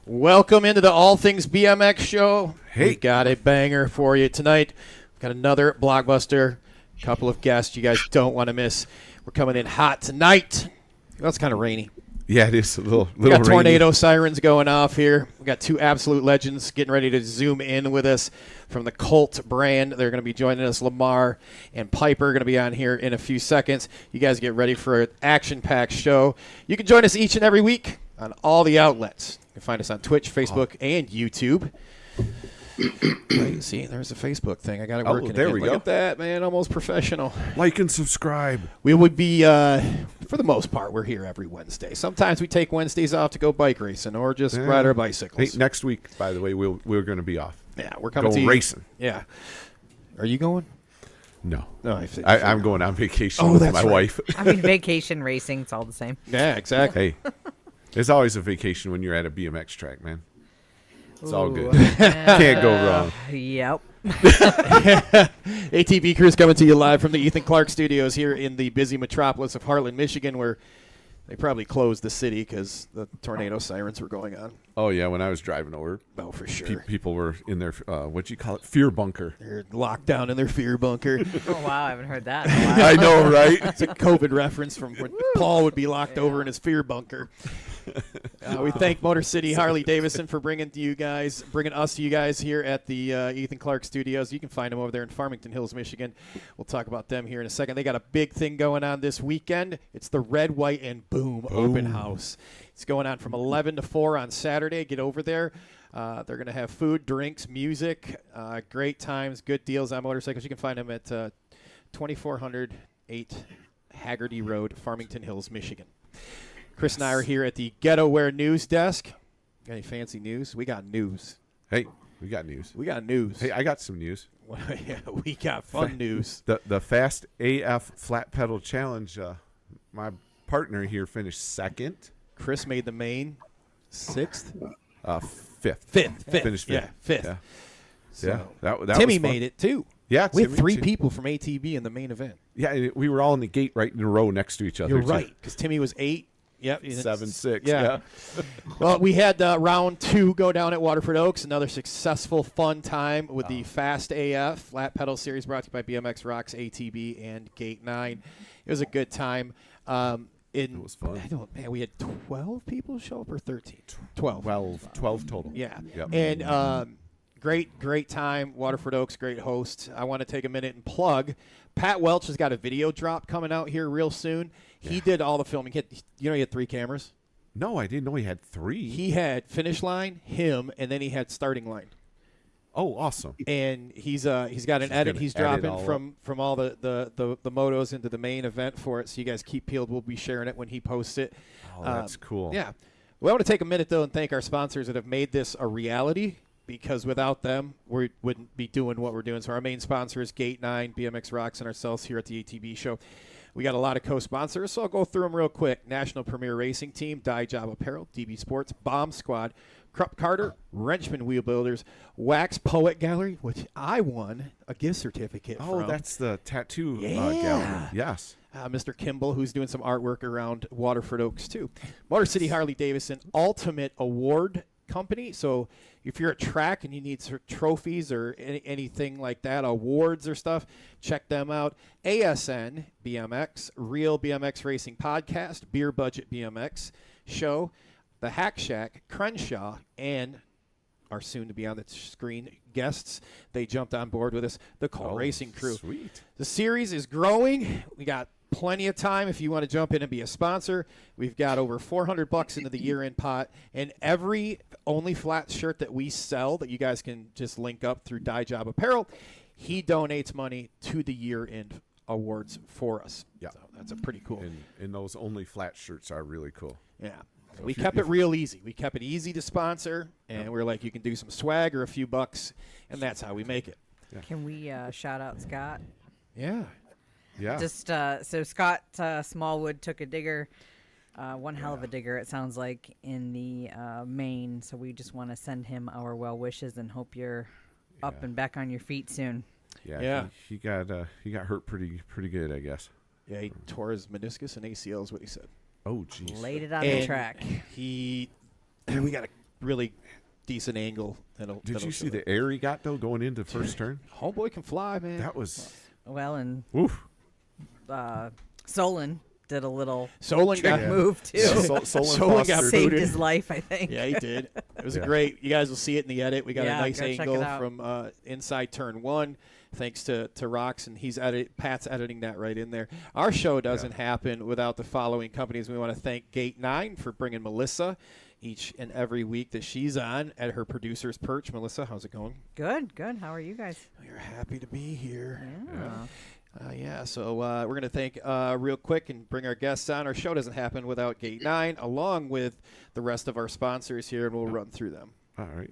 Welcome into the All Things BMX show. Hey. We got a banger for you tonight. We've got another blockbuster, a couple of guests you guys don't want to miss. We're coming in hot tonight. Well, it's kind of rainy. Yeah, it is a little We got rainy. tornado sirens going off here. We got two absolute legends getting ready to zoom in with us from the Cult brand. They're going to be joining us. Lamar and Piper are going to be on here in a few seconds. You guys get ready for an action-packed show. You can join us each and every week on all the outlets. You can find us on Twitch, Facebook, and YouTube. Right, see, there's a Facebook thing. I got it working. There again. we Look go. at that, man. Almost professional. Like and subscribe. We would be, for the most part, we're here every Wednesday. Sometimes we take Wednesdays off to go bike racing or just ride our bicycles. Hey, next week, by the way, we're going to be off. Yeah, we're coming Go to you. racing. Yeah. Are you going? No. No, I'm going on vacation Oh, with that's my right. wife. I mean, vacation racing, it's all the same. Yeah, exactly. Hey, there's always a vacation when you're at a BMX track, man. It's all good. Ooh. Can't go wrong. Yep. ATV Crew's coming to you live from the Ethan Clark Studios here in the busy metropolis of Harlan, Michigan, where they probably closed the city because the tornado sirens were going on. Oh, yeah, when I was driving over, Oh, for sure. people were in their, what'd you call it, fear bunker. They're locked down in their fear bunker. Oh, wow. I haven't heard that in a while. I know, right? It's a COVID reference from when Paul would be locked over in his fear bunker. We thank Motor City Harley Davidson for bringing us to you guys here at the Ethan Clark Studios. You can find them over there in Farmington Hills, Michigan. We'll talk about them here in a second. They got a big thing going on this weekend. It's the Red, White, and Boom Open House. It's going on from 11 to 4 on Saturday. Get over there. They're going to have food, drinks, music, great times, good deals on motorcycles. You can find them at 2408 Haggerty Road, Farmington Hills, Michigan. Chris and I are here at the Ghetto-Wear News Desk. Got any fancy news? We got news. Hey, we got news. We got news. Hey, I got some news. Yeah, we got fun news. The Fast AF Flat Pedal Challenge, my partner here finished second. Chris made the main fifth. Fifth. Finished fifth. Yeah, fifth. Yeah. So, That Timmy was fun. made it, too. Yeah, We had Timmy, three too. people from ATV in the main event. Yeah, and we were all in the gate right in a row next to each other. You're too. right, because Timmy was 8. Yep. 7-6. Yeah. Well, we had round 2 go down at Waterford Oaks. Another successful, fun time with the Fast AF Flat Pedal Series brought to you by BMX Rocks, ATB, and Gate 9. It was a good time. It was fun. We had 12 people show up or 13? 12. 12 total. Yeah. Yep. And great time. Waterford Oaks, great host. I want to take a minute and plug. Pat Welch has got a video drop coming out here real soon. He did all the filming. He had 3 cameras? No, I didn't know he had 3. He had finish line, him, and then he had starting line. Oh, awesome. And he's got an edit gonna he's edit dropping all from all the motos into the main event for it. So you guys keep peeled. We'll be sharing it when he posts it. Oh, that's cool. Yeah. We want to take a minute, though, and thank our sponsors that have made this a reality, because without them, we wouldn't be doing what we're doing. So our main sponsor is Gate 9, BMX Rocks, and ourselves here at the ATB Show. We got a lot of co-sponsors, so I'll go through them real quick. National Premier Racing Team, Dye Job Apparel, DB Sports, Bomb Squad, Krupp Carter, Wrenchman Wheel Builders, Wax Poet Gallery, which I won a gift certificate from. Oh, that's the tattoo Yeah. gallery. Yes. Mr. Kimball, who's doing some artwork around Waterford Oaks, too. Motor City Harley Davidson, Ultimate Award Company. So if you're at track and you need trophies or anything like that, awards or stuff, check them out. ASN BMX, Real BMX Racing Podcast, Beer Budget BMX Show, The Hack Shack, Crenshaw, and our soon-to-be on the screen guests. They jumped on board with us, the Cult Racing Crew. Sweet. The series is growing. We got plenty of time if you want to jump in and be a sponsor. We've got over $400 into the year-end pot, and every Only Flat shirt that we sell that you guys can just link up through Dye Job Apparel, he donates money to the year-end awards for us. Yeah. So that's a pretty cool. And those only flat shirts are really cool. Yeah. So we kept it real easy. We kept it easy to sponsor, and we're like, you can do some swag or a few bucks, and that's how we make it. Can we shout out Scott? Yeah. Yeah. Just so Scott Smallwood took a digger, one hell of a digger, it sounds like, in the Maine. So we just want to send him our well wishes and hope you're up and back on your feet soon. Yeah. He got hurt pretty good, I guess. Yeah, he tore his meniscus and ACL is what he said. Oh, jeez. Laid it on And the track. we got really decent angle. Did you see the air he got, though, going into first turn? Homeboy can fly, man. That was... Well, and Oof. Solon did a little Solon trick got move, too. Solon got Saved booted. his life, I think. Yeah, he did. It was a great. You guys will see it in the edit. We got a nice go check angle it out. from inside turn 1, thanks to Rox, and Pat's editing that right in there. Our show doesn't happen without the following companies. We want to thank Gate 9 for bringing Melissa each and every week that she's on at her producer's perch. Melissa, how's it going? Good. How are you guys? We're happy to be here. Yeah. So we're going to thank real quick and bring our guests on. Our show doesn't happen without Gate 9, along with the rest of our sponsors here, and we'll run through them. All right.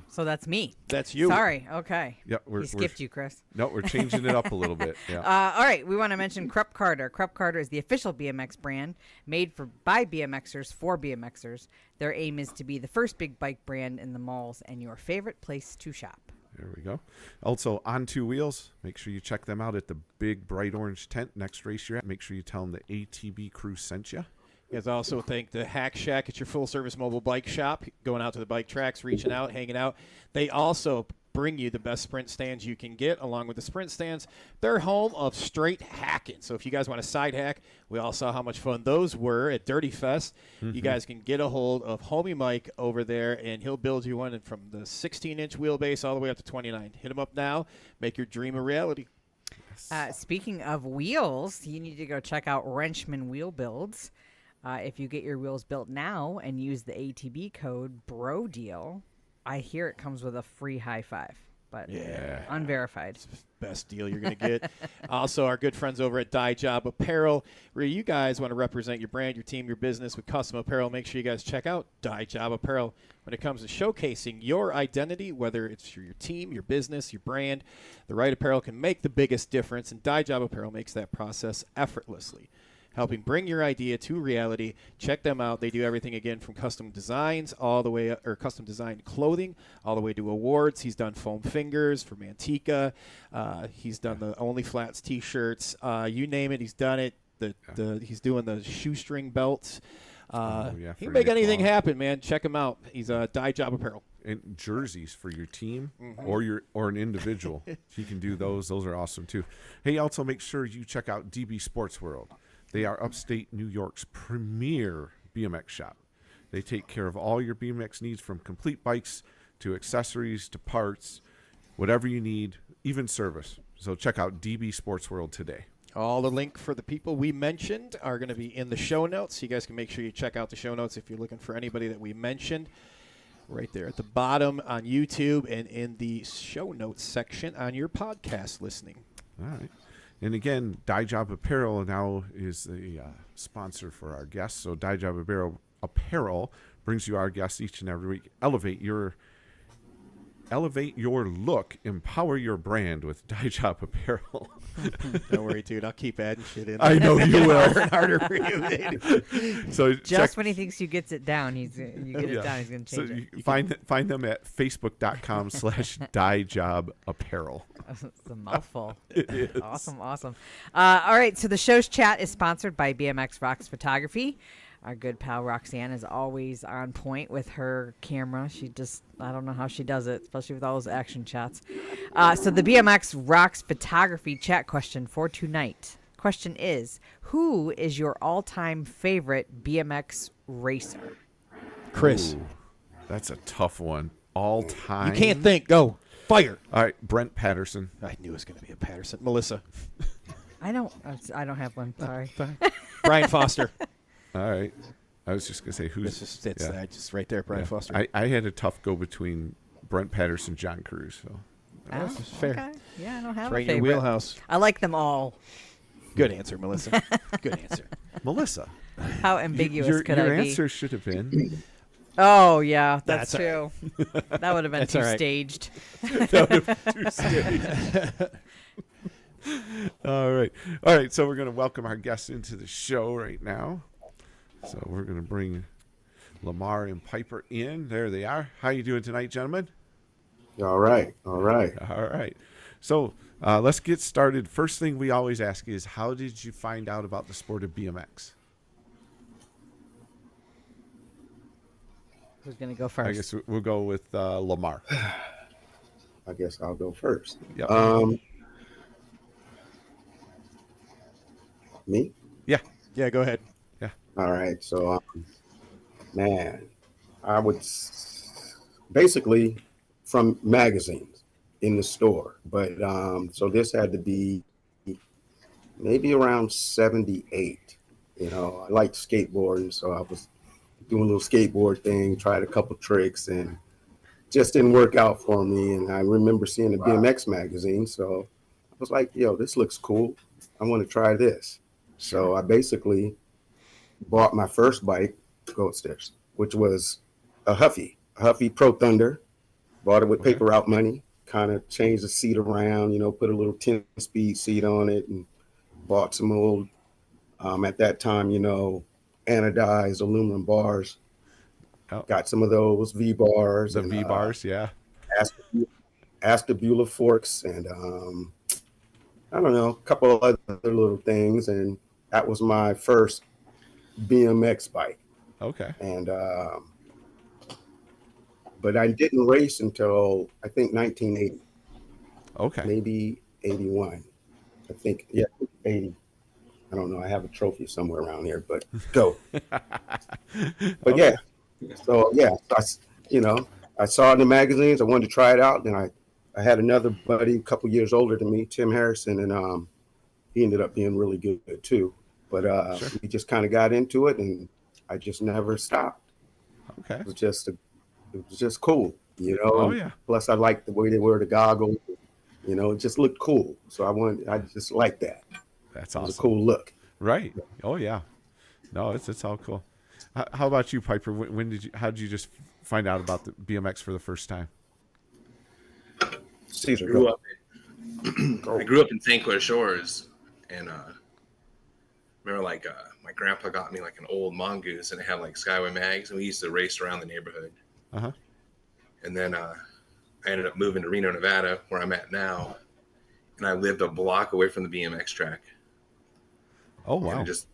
So that's me. That's you. Sorry. Okay. Yeah, He skipped you, Chris. No, we're changing it up a little bit. Yeah. All right, we want to mention Krupp Carter. Krupp Carter is the official BMX brand made by BMXers for BMXers. Their aim is to be the first big bike brand in the malls and your favorite place to shop. There we go. Also, On Two Wheels. Make sure you check them out at the big bright orange tent next race you're at. Make sure you tell them the ATB crew sent you. You guys also thank the Hack Shack. It's your full-service mobile bike shop. Going out to the bike tracks, reaching out, hanging out. They also bring you the best sprint stands you can get, along with the sprint stands. They're home of straight hacking. So if you guys want to side hack, we all saw how much fun those were at Dirty Fest. You guys can get a hold of Homie Mike over there, and he'll build you one from the 16-inch wheelbase all the way up to 29. Hit him up now. Make your dream a reality. Speaking of wheels, you need to go check out Wrenchman Wheel Builds. If you get your wheels built now and use the ATB code BRODEAL, I hear it comes with a free high five, but unverified. Best deal you're going to get. Also, our good friends over at Dye Job Apparel, where you guys want to represent your brand, your team, your business with custom apparel. Make sure you guys check out Dye Job Apparel. When it comes to showcasing your identity, whether it's for your team, your business, your brand, the right apparel can make the biggest difference, and Dye Job Apparel makes that process effortlessly, helping bring your idea to reality. Check them out. They do everything, again, from custom designs all the way, or custom designed clothing all the way to awards. He's done foam fingers for Manteca. He's done the Only Flats T-shirts. You name it, he's done it. He's doing the shoestring belts. He can make anything happen, man. Check him out. He's Dye Job Apparel. And jerseys for your team or an individual. He can do those. Those are awesome, too. Hey, also make sure you check out DB Sports World. They are upstate New York's premier BMX shop. They take care of all your BMX needs, from complete bikes to accessories to parts, whatever you need, even service. So check out DB Sports World today. All the link for the people we mentioned are going to be in the show notes. You guys can make sure you check out the show notes if you're looking for anybody that we mentioned. Right there at the bottom on YouTube and in the show notes section on your podcast listening. All right. And again, Dye Job Apparel now is the sponsor for our guests. So Dye Job Apparel brings you our guests each and every week. Elevate your look, empower your brand with Dye Job Apparel. Don't worry, dude. I'll keep adding shit in. I know you will. Harder and harder for you, dude. So Just when he thinks you gets it down, you get it down, he's going to change it. You find them at facebook.com/Dye Job Apparel. It's a mouthful. It is. Awesome. All right, so the show's chat is sponsored by BMX Rocks Photography. Our good pal Roxanne is always on point with her camera. I don't know how she does it, especially with all those action shots. So the BMX Rocks Photography chat question for tonight. Question is, who is your all-time favorite BMX racer? Chris. Ooh, that's a tough one. All time. You can't think. Go. Fire. All right, Brent Patterson. I knew it was going to be a Patterson. Melissa. I don't have one. Sorry. Brian Foster. All right. I was just going to say who's... Just right there, Brian Foster. I had a tough go between Brent Patterson, John Cruz. So. That's fair. Okay. Yeah, I don't have Right a in your favorite. wheelhouse. I like them all. Good answer, Melissa. Good answer. Melissa. How ambiguous could your I be? answer should have been... Oh, yeah, that's That's true. That would have been That's too all right. staged. All right. So we're going to welcome our guests into the show right now. So we're going to bring Lamar and Piper in. There they are. How you doing tonight, gentlemen? All right. All right. So let's get started. First thing we always ask is, how did you find out about the sport of BMX? Who's gonna go first? I guess we'll go with Lamar. I guess I'll go first. Yep. Me? Yeah. Yeah, go ahead. Yeah. All right. So, man, I would basically from magazines in the store, but so this had to be maybe around 78. You know, I like skateboarding, so I was doing a little skateboard thing, tried a couple tricks, and just didn't work out for me. And I remember seeing the BMX magazine, so I was like, yo, this looks cool. I want to try this. So I basically bought my first bike, go upstairs, which was a Huffy Pro Thunder. Bought it with Okay. paper route money, kind of changed the seat around, you know, put a little 10-speed seat on it, and bought some old, at that time, you know, anodized aluminum bars. Oh, Got some of those V bars the and V bars. Yeah. Astabula forks and I don't know, a couple of other little things. And that was my first BMX bike. Okay. And but I didn't race until I think 1980, Okay. maybe 81. I think, yeah, 80. I don't know. I have a trophy somewhere around here, but go. But Okay. yeah, so yeah, you know, I saw it in the magazines. I wanted to try it out. Then I had another buddy, a couple years older than me, Tim Harrison, and he ended up being really good too. But Sure. we just kind of got into it, and I just never stopped. Okay. It was just cool, you know. Oh And yeah. plus, I liked the way they wear the goggles. You know, it just looked cool. So I just liked that. That's It was a awesome. cool look. Right. Oh yeah. No, it's all cool. How about you, Piper? How did you just find out about the BMX for the first time? Caesar, grew go. up I grew up in St. Clair Shores, and remember like my grandpa got me like an old mongoose, and it had like Skyway mags, and we used to race around the neighborhood. Uh-huh. And then I ended up moving to Reno, Nevada, where I'm at now, and I lived a block away from the BMX track. Oh And wow. it just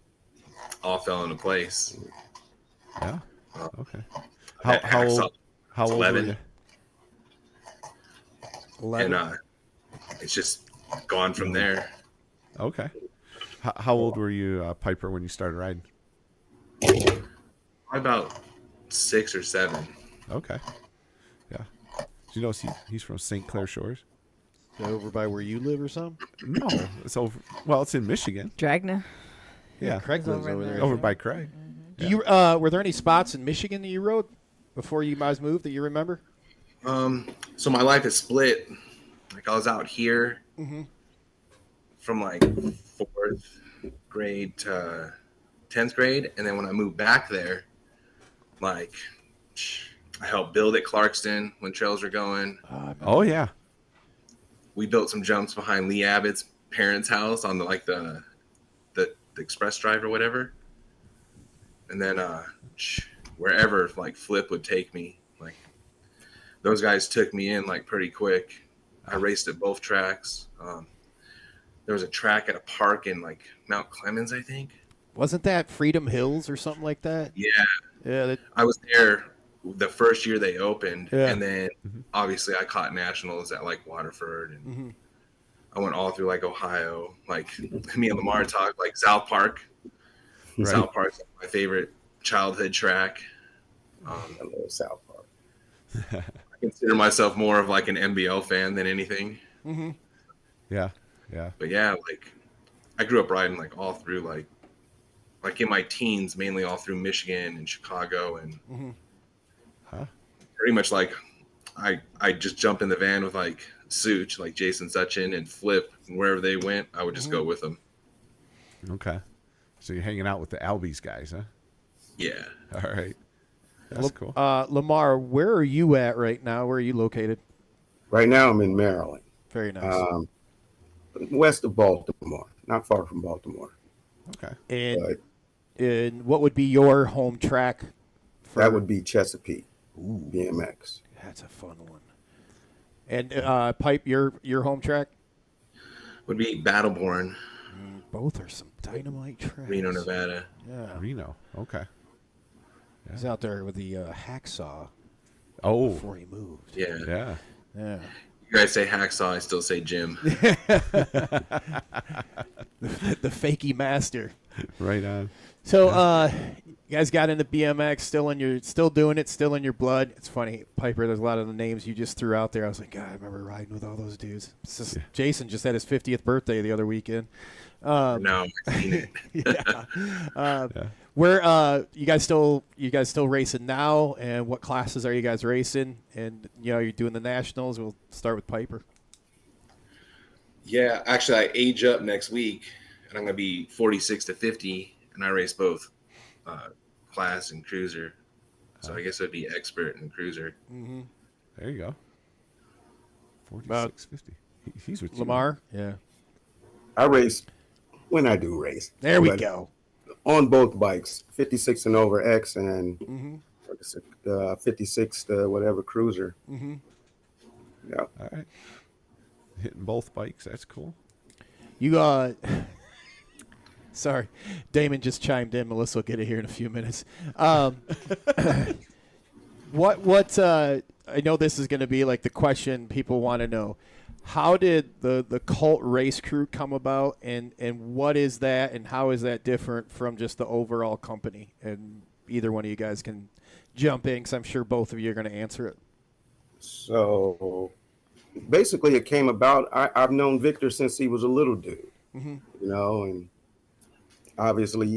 all fell into place. Yeah. Uh, Okay. that How axle old? How was old were 11. you? 11. And it's just gone from there. Okay. How old were you, Piper, when you started riding? Probably about 6 or 7. Okay. Yeah. Do you know he's from St. Clair Shores? Is that over by where you live or something? No, it's over. Well, it's in Michigan. Dragna. Yeah, Craig lives over over there. there. over by Craig. Do you were there any spots in Michigan that you rode before you guys moved that you remember? So my life is split. Like I was out here from like 4th grade to 10th grade, and then when I moved back there, like I helped build at Clarkston when trails were going. Oh yeah. We built some jumps behind Lee Abbott's parents' house on the express drive or whatever, and then wherever like Flip would take me, like those guys took me in like pretty quick. I raced at both tracks. There was a track at a park in like Mount Clemens, I think. Wasn't that Freedom Hills or something like that? Yeah, Yeah. I was there the first year they opened, Yeah. and then obviously I caught nationals at like Waterford, and I went all through like Ohio. Like me and Lamar talked like South Park. Right. South Park's my favorite childhood track. I love South Park. I consider myself more of like an NBL fan than anything. Yeah. Yeah. But yeah, like I grew up riding like all through like in my teens, mainly all through Michigan and Chicago, and pretty much like I just jump in the van with like Such, like Jason Suchin and Flip, and wherever they went, I would just go with them. Okay. So you're hanging out with the Albies guys, huh? Yeah. All right. That's cool. Lamar, where are you at right now? Where are you located? Right now, I'm in Maryland, Very nice. west of Baltimore, not far from Baltimore. Okay. and But and what would be your home track? that would be Chesapeake BMX. That's a fun one. And Pipe, your home track? Would be Battleborn, Both are some dynamite tracks. Reno, Nevada. Yeah. Reno. Okay. He's out there with the hacksaw Oh, before he moved. Yeah. yeah. Yeah. You guys say hacksaw, I still say Jim. The fakey master. Right on. So, you guys got into BMX, still doing it, still in your blood. It's funny, Piper. There's a lot of the names you just threw out there. I was like, God, I remember riding with all those dudes. Jason just had his 50th birthday the other weekend. No, I've seen it. Yeah. Where you guys still racing now, and what classes are you guys racing? And you're doing the nationals. We'll start with Piper. Yeah, actually, I age up next week, and I'm gonna be 46 to 50, and I race both class and cruiser. So I guess it would be expert and cruiser. Mm-hmm. There you go. 46.50. He's with you. Lamar. Yeah. I race when I do race. There we But go. On both bikes, 56 and over X and 56 to whatever cruiser. Mm-hmm. Yeah. All right. Hitting both bikes. That's cool. You sorry, Damon just chimed in. Melissa will get it here in a few minutes. What I know this is going to be like the question people want to know. How did the Cult race crew come about, and what is that, and how is that different from just the overall company? And either one of you guys can jump in, because I'm sure both of you are going to answer it. So basically it came about, I've known Victor since he was a little dude, and obviously,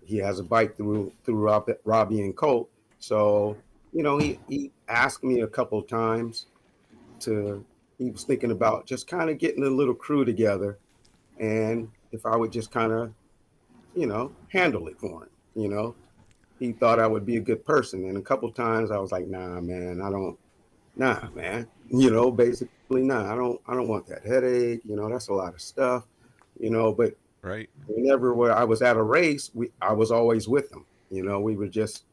he has a bike through Robbie and Colt. So, he asked me a couple of times he was thinking about just kind of getting a little crew together, and if I would just kind of, handle it for him, he thought I would be a good person. And a couple of times I was like, nah, man, basically, nah, I don't want that headache. That's a lot of stuff, but Right. whenever I was at a race, I was always with him. We were just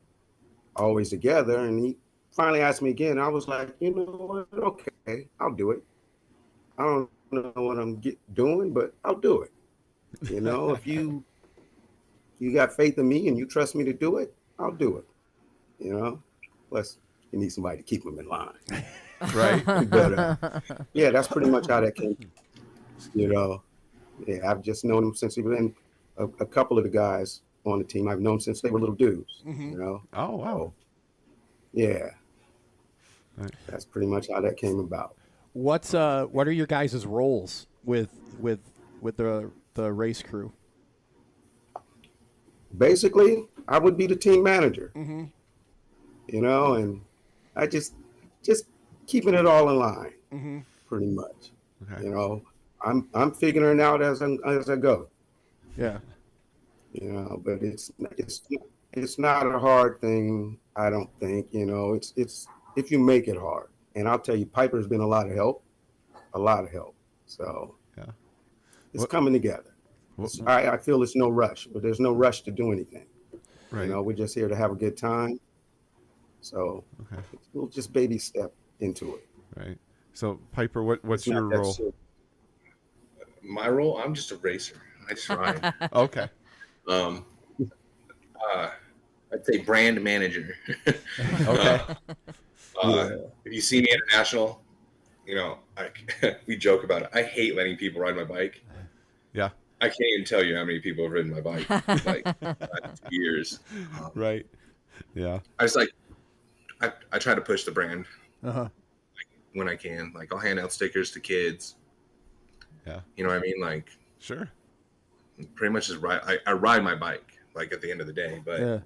always together. And he finally asked me again. I was like, what? Okay, I'll do it. I don't know what I'm doing, but I'll do it. If you got faith in me and you trust me to do it, I'll do it. Plus, you need somebody to keep him in line. Right. But yeah, that's pretty much how that came. Yeah, I've just known him since he was in a couple of the guys on the team. I've known since they were little dudes. Oh, wow. So, yeah, Right. that's pretty much how that came about. What are your guys' roles with the race crew? Basically, I would be the team manager. And I just keeping it all in line, pretty much. Okay. I'm figuring it out as I go. Yeah. But it's not a hard thing. I don't think. It's if you make it hard. And I'll tell you, Piper's been a lot of help. So Yeah. it's coming together. I feel it's no rush, but there's no rush to do anything. Right. We're just here to have a good time. So we'll just baby step into it. Right. So, Piper, what's It's not your that role? serious. My role, I'm just a racer. I just ride. Okay. I'd say brand manager. Okay. If you see me at a national, we joke about it. I hate letting people ride my bike. Yeah. I can't even tell you how many people have ridden my bike, like years. Right. Yeah. I just I try to push the brand when I can. Like I'll hand out stickers to kids. Yeah. You know what I mean? Like Sure. pretty much just ride. I ride my bike. Like at the end of the day, but Yeah.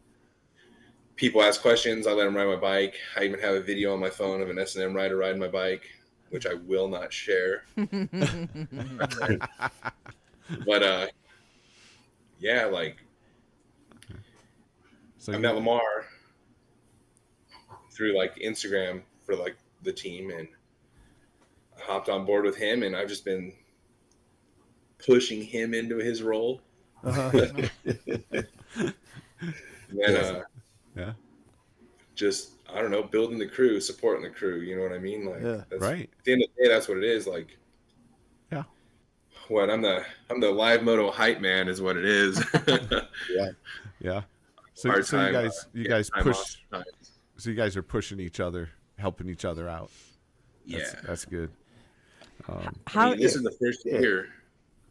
people ask questions. I let them ride my bike. I even have a video on my phone of an S&M rider riding my bike, which I will not share. But yeah, like So I met Lamar through like Instagram for like the team, and I hopped on board with him, and I've just been pushing him into his role. And then yeah. just I don't know, building the crew, supporting the crew. You know what I mean? Like that's, Right. At the end of the day, that's what it is. Like, Yeah. what I'm the live moto hype man is what it is. Yeah. Yeah. So you guys getting time push. off sometimes. So you guys are pushing each other, helping each other out. Yeah. That's good. How this is the first year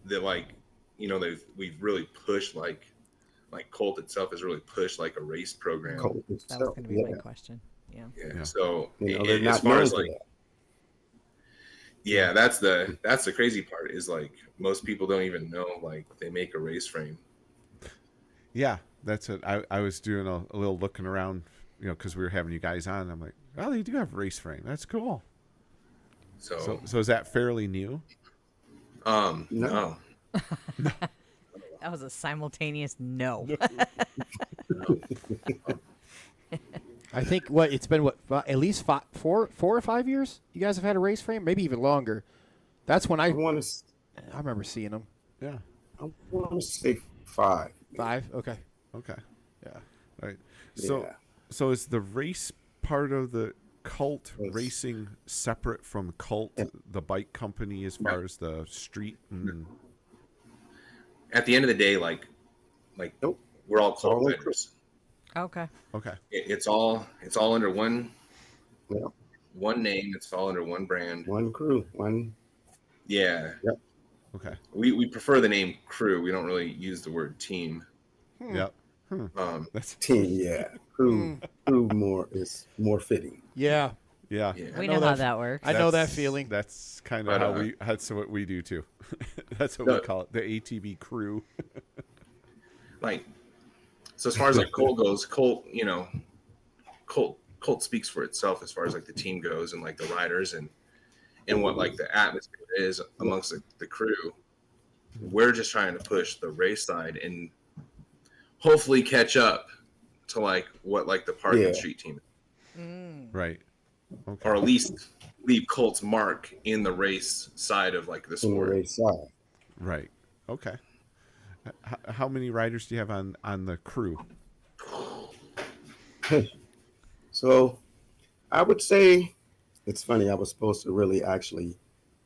that we've really pushed like Colt itself has really pushed like a race program. Colt that was itself, going to be my question. Yeah. Yeah. So they're as not far known as for like, that. yeah, that's the crazy part is like most people don't even know like they make a race frame. Yeah, that's it. I was doing a little looking around, because we were having you guys on. I'm like, oh, they do have a race frame. That's cool. So is that fairly new? No. That was a simultaneous no. I think it's been at least 4 or 5 years. You guys have had a race frame, maybe even longer. That's when I remember seeing them. Yeah. I want to say 5. 5, okay. Okay. Yeah. Right. Yeah. So is the race part of the Cult Yes. racing separate from Cult, the bike company, as far as the street? At the end of the day, like Nope. we're all all Colt in riders. Okay. Okay. It's all under one Yeah. name. It's all under one brand. One crew. One. Yeah. Yep. Okay. We prefer the name crew. We don't really use the word team. Yep. That's Team. Yeah. Crew. Crew is more fitting. Yeah. yeah. Yeah. We know know how that- that works. I know that That's- feeling. That's kind But, of that's what we do too. That's what we No. call it, the ATV crew. Like, so as far as like Colt goes, Colt speaks for itself as far as like the team goes and like the riders and what like the atmosphere is amongst the crew. We're just trying to push the race side and hopefully catch up to like what like the park and street team is. Right. Okay. Or at least leave Colt's mark in the race side of like the In the sport. race side. Right. Okay. How many riders do you have on the crew? So I would say it's funny. I was supposed to really actually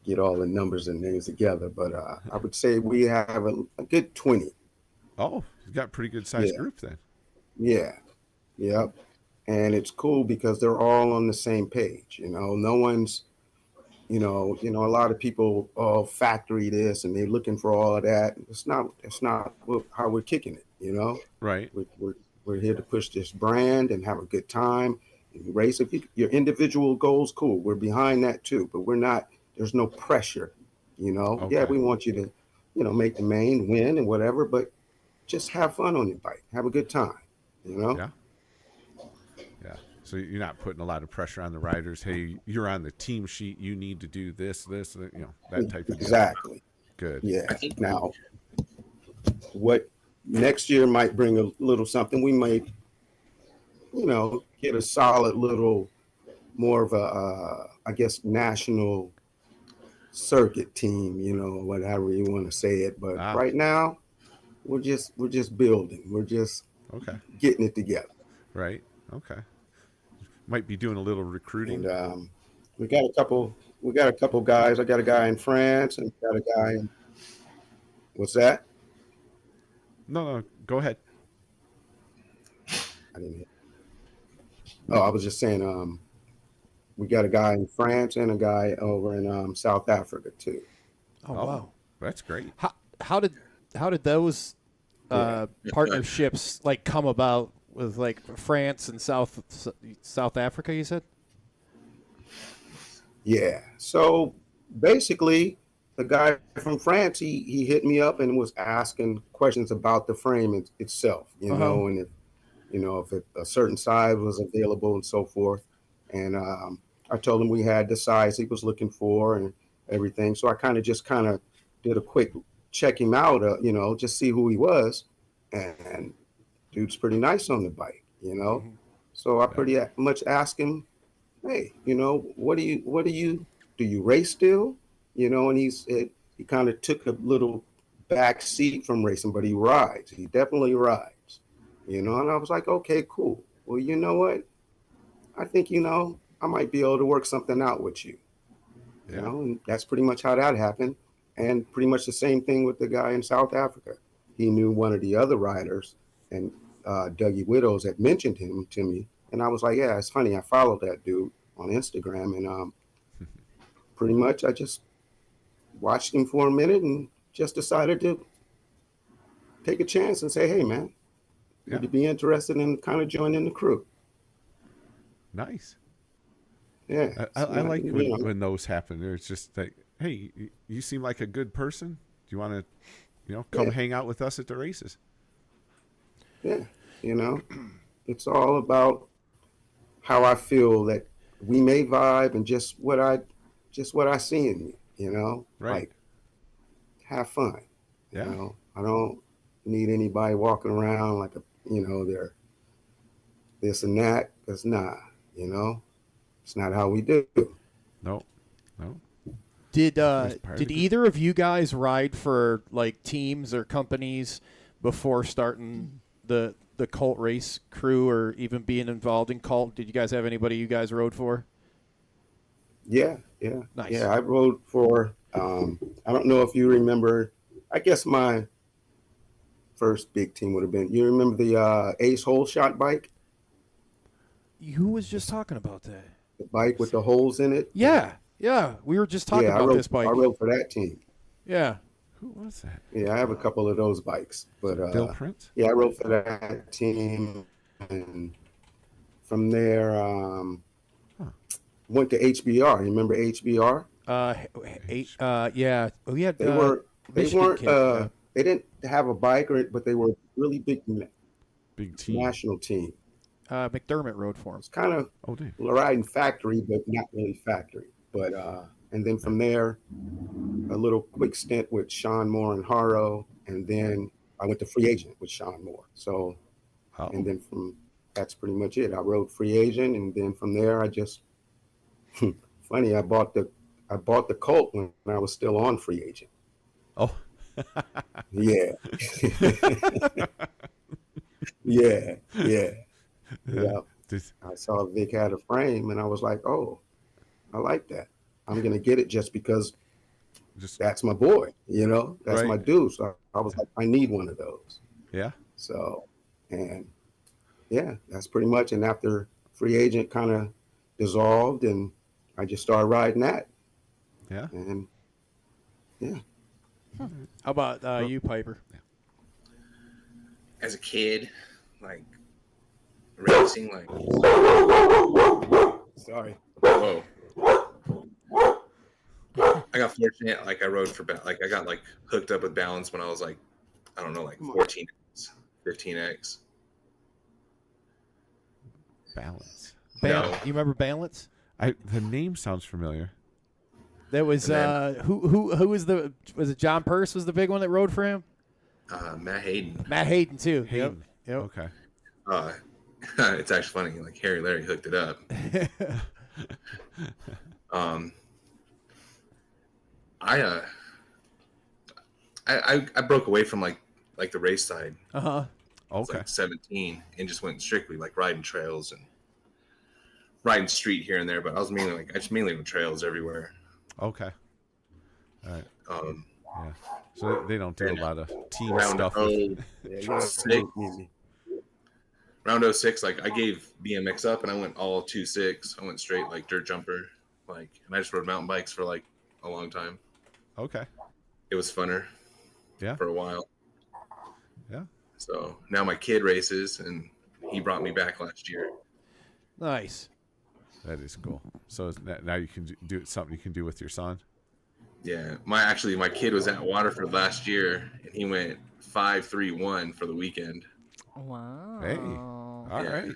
get all the numbers and names together, but I would say we have a good 20. Oh, you got a pretty good sized Yeah. group then. Yeah. Yep. And it's cool because they're all on the same page. No one's, a lot of people, factory this and they're looking for all of that. It's not how we're kicking it. Right. We're here to push this brand and have a good time and race. If your individual goals, cool. We're behind that too, but there's no pressure, Okay. Yeah, we want you to, make the main, win and whatever, but just have fun on your bike. Have a good time, Yeah. Yeah. So you're not putting a lot of pressure on the riders. Hey, you're on the team sheet. You need to do this, that type of deal. Exactly. Good. Yeah. Now, what next year might bring a little something. We might, get a solid little more of a, I guess, national circuit team, whatever you want to say it. But right now, we're just building. We're just Okay. getting it together. Right. Okay. Might be doing a little recruiting. And we got a couple guys. I got a guy in France and got a guy in, what's that? No, go ahead. I didn't hear. Oh, I was just saying, we got a guy in France and a guy over in South Africa too. Oh, wow. That's great. How did those partnerships like come about with like France and South Africa, you said? Yeah. So basically, the guy from France, he hit me up and was asking questions about the frame itself, and if a certain size was available and so forth. And I told him we had the size he was looking for and everything. So I kind of did a quick check him out, just see who he was. And dude's pretty nice on the bike, Mm-hmm. So I pretty much asked him, hey, what do you race still? And he said he kind of took a little back seat from racing, but he rides. He definitely rides, and I was like, okay, cool. Well, you know what? I think, I might be able to work something out with you, and that's pretty much how that happened. And pretty much the same thing with the guy in South Africa. He knew one of the other riders and Dougie Widows had mentioned him to me, and I was like, yeah, it's funny. I followed that dude on Instagram, and pretty much I just watched him for a minute and just decided to take a chance and say, hey, man, Yeah. would you be interested in kind of joining the crew? Nice. Yeah. I like you know, when those happen. It's just like, hey, you seem like a good person. Do you want to, come Yeah. hang out with us at the races? yeah, you know, it's all about how I feel that we may vibe and just what I see in you, you know, Right. like have fun. Yeah. You know, I don't need anybody walking around like they're this and that. Cause you know, it's not how we do. No. Did part of did the- either of you guys ride for like teams or companies before starting the Cult race crew or even being involved in Cult? Did you guys have anybody you guys rode for? Yeah. Nice. Yeah, I rode for, I don't know if you remember, I guess my first big team would have been, you remember the Ace hole shot bike? Who was just talking about that? The bike with the holes in it? Yeah. We were just talking Yeah, about this bike. I rode for that team. Yeah. Who was that? Yeah, I have a couple of those bikes. But Bill Prince? yeah, I rode for that team. And from there, went to HBR. You remember HBR? Yeah. We had They weren't. They Michigan weren't. kid, yeah. They didn't have a bike, but they were a really big Big team. national team. McDermott rode for him. It's kind of Oh, damn. riding factory, but not really factory. But and then from there, a little quick stint with Sean Moore and Haro, and then I went to free agent with Sean Moore. So, Oh. and then that's pretty much it. I rode free agent, and then from there, I just funny. I bought the Colt when I was still on free agent. Oh. Yeah. Yeah. This- I saw Vic had a frame, and I was like, oh, I like that. I'm gonna get it just because Just that's my boy, that's Right. my dude. So I was like, I need one of those. yeah. So, and yeah, that's pretty much. And after free agent kind of dissolved, and I just started riding that, Yeah. and yeah, How about you, Piper? As a kid, like racing, like sorry. whoa. I got fortunate. Like I rode for like I got like hooked up with balance when I was like, I don't know, like 14x, 15x. Balance. No. You remember Balance? The name sounds familiar. That was And who was it John Purse was the big one that rode for him? Matt Hayden. Matt Hayden too. Hayden. Yep. Okay. It's actually funny. Like Harry Larry hooked it up. I broke away from like the race side. Uh-huh. I was Okay. like 17 and just went strictly like riding trails and riding street here and there. But I just mainly on trails everywhere. Okay. All right. Yeah. So they don't do a lot of team Round stuff. O- Yeah, you Sick. me. round 06, like I gave BMX up and I went all 2.6. I went straight like dirt jumper, and I just rode mountain bikes for like a long time. Okay. It was funner. Yeah. For a while. Yeah. So now my kid races, and he brought me back last year. Nice. That is cool. So now you can do something you can do with your son. Yeah, my kid was at Waterford last year, and he went 5.31 for the weekend. Wow. Hey. All right.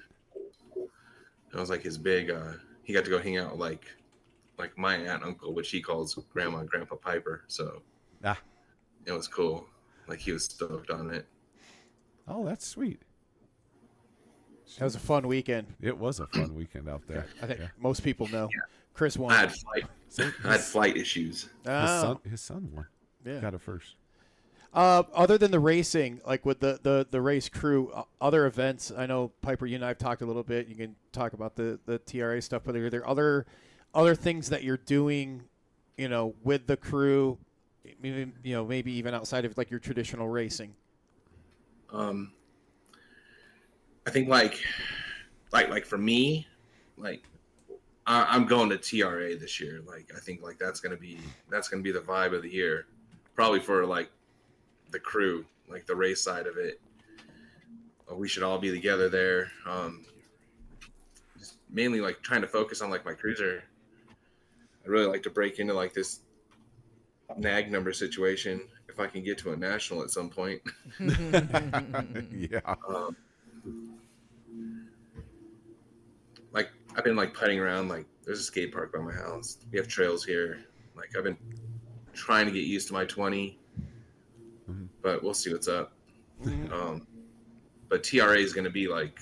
It was like his big. He got to go hang out with like my aunt and uncle, which he calls Grandma and Grandpa Piper. So it was cool. Like he was stoked on it. Oh, that's sweet. That was a fun weekend. It was a fun weekend out there. I think Yeah. most people know. Chris won. I had flight issues. Oh, His son won. yeah. Got it first. Other than the racing, like with the race crew, other events, I know Piper, you and I have talked a little bit. You can talk about the TRA stuff, but are there other things that you're doing, with the crew, maybe even outside of like your traditional racing? I think like for me, like I'm going to TRA this year. Like I think like that's gonna be the vibe of the year, probably for like the crew, like the race side of it. We should all be together there. Just mainly like trying to focus on like my cruiser. I'd really like to break into like this nag number situation if I can get to a national at some point. Yeah. Like I've been like putting around. Like there's a skate park by my house. We have trails here. Like I've been trying to get used to my 20, but we'll see what's up. But TRA is going to be like,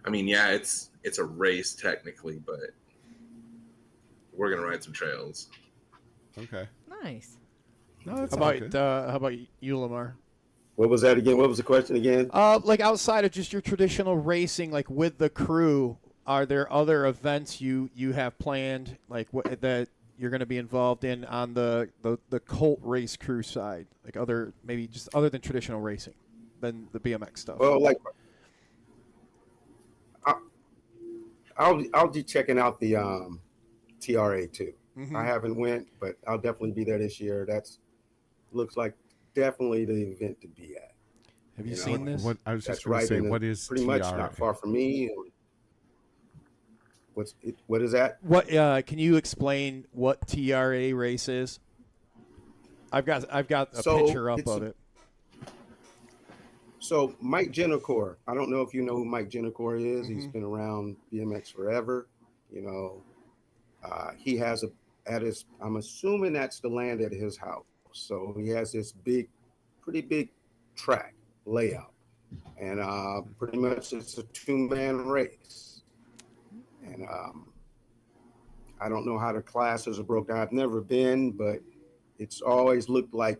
I mean, yeah, it's a race technically, but we're going to ride some trails. Okay. Nice. No, that's How all about good. how about you, Lamar? What was that again? What was the question again? Like outside of just your traditional racing, like with the crew, are there other events you have planned, like what that you're going to be involved in on the Cult race crew side, like other maybe just other than traditional racing, than the BMX stuff? Well, like I'll be checking out the TRA too. I haven't went, but I'll definitely be there this year. That's looks like definitely the event to be at. Have you You know, seen this? What I was That's just going right. to say, in what is pretty TRA? much not far from me. What is that? What can you explain what TRA race is? I've got a So, picture up it's of a- it. So Mike Genacor, I don't know if you know who Mike Genacor is. He's been around BMX forever. You know, he has I'm assuming that's the land at his house. So he has this pretty big track layout. And pretty much it's a 2-man race. And I don't know how the classes are broken down. I've never been, but it's always looked like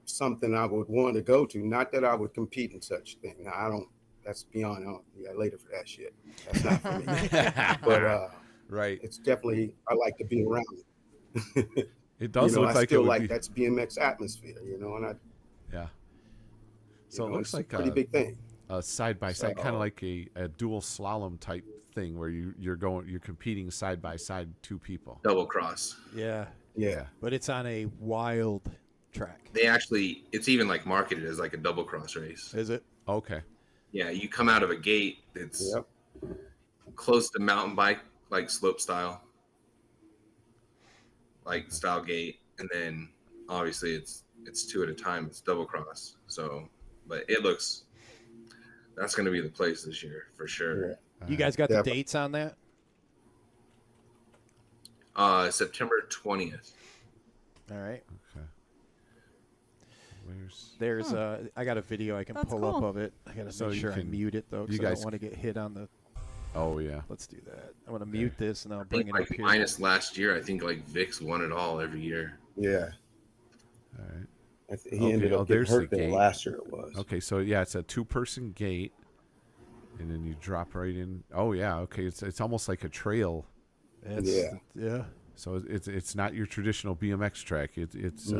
something I would want to go to. Not that I would compete in such thing. Now, I don't. That's beyond. Yeah, later for that shit. That's not for me. But Right. it's definitely. I like to be around it. It does look I like it still would like be. that's BMX atmosphere. And Yeah. So it looks it's a like pretty big thing. a side by side, kind So- of like a dual slalom type thing where you're competing side by side, two people. Double cross. Yeah, Yeah. but it's on a wild track. It's even like marketed as like a double cross race. Is it? Okay. Yeah, you come out of a gate that's Yep. close to mountain bike, like slope style, like style gate, and then obviously it's two at a time. It's double cross. So, but that's going to be the place this year for sure. Yeah. You guys got the Definitely. dates on that? September 20th. All right. Okay. Where's There's I got a video I can That's pull up cool. of it. I got to So make you sure I can- mute it though, you because I guys don't want to get hit on the. Oh yeah. Let's do that. I'm gonna mute this and I'll I bring think it up like here. minus last year, I think like Vic's won it all every year. Yeah. All right. He Okay, ended up getting there's the hurt there gate. last year. It was. Okay, so yeah, it's a 2-person gate, and then you drop right in. Oh yeah, okay, it's almost like a trail. It's, yeah. So it's not your traditional BMX track. It's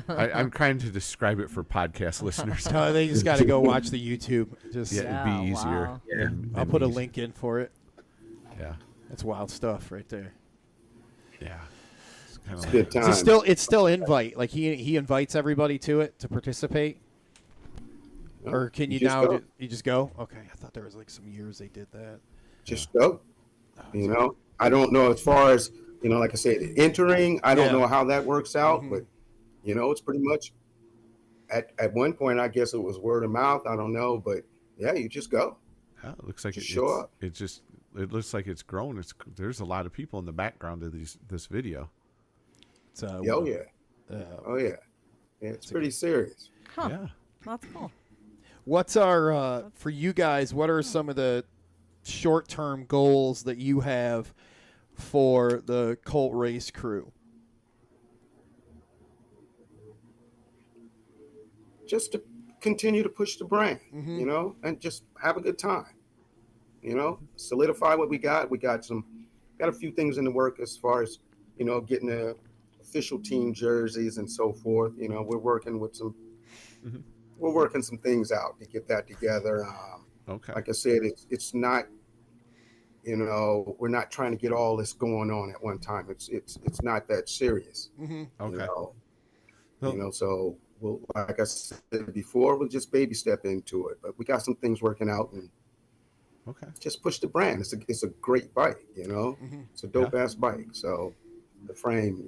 I'm trying to describe it for podcast listeners. No, they just got to go watch the YouTube. Just Yeah, it'd be Yeah, easier. wow. Yeah. I'll put a link in for it. Yeah, That's wild stuff right there. yeah. It's kind It's of a like, good time. It's still invite. Like he invites everybody to it to participate. Or can you, just now? go. You just go? Okay, I thought there was like some years they did that. Just go. I don't know as far as like I said, entering. I don't Yeah. know how that works out, but it's pretty much. At one point, I guess it was word of mouth. I don't know, but yeah, you just go. yeah, it looks like Just show up. it looks like it's grown. There's a lot of people in the background of this video. It's, Oh yeah, oh yeah. Yeah, it's pretty serious. Huh. Yeah. That's cool. What's our for you guys? What are some of the short-term goals that you have for the Cult race crew? Just to continue to push the brand, and just have a good time. Solidify what we got. We got a few things in the work as far as getting the official team jerseys and so forth. We're working with we're working some things out to get that together. Okay. Like I said, it's not, we're not trying to get all this going on at one time. It's not that serious. Okay. So we'll, like I said before, we'll just baby step into it. But we got some things working out and Okay. just push the brand. It's a great bike, It's a dope ass bike. So the frame,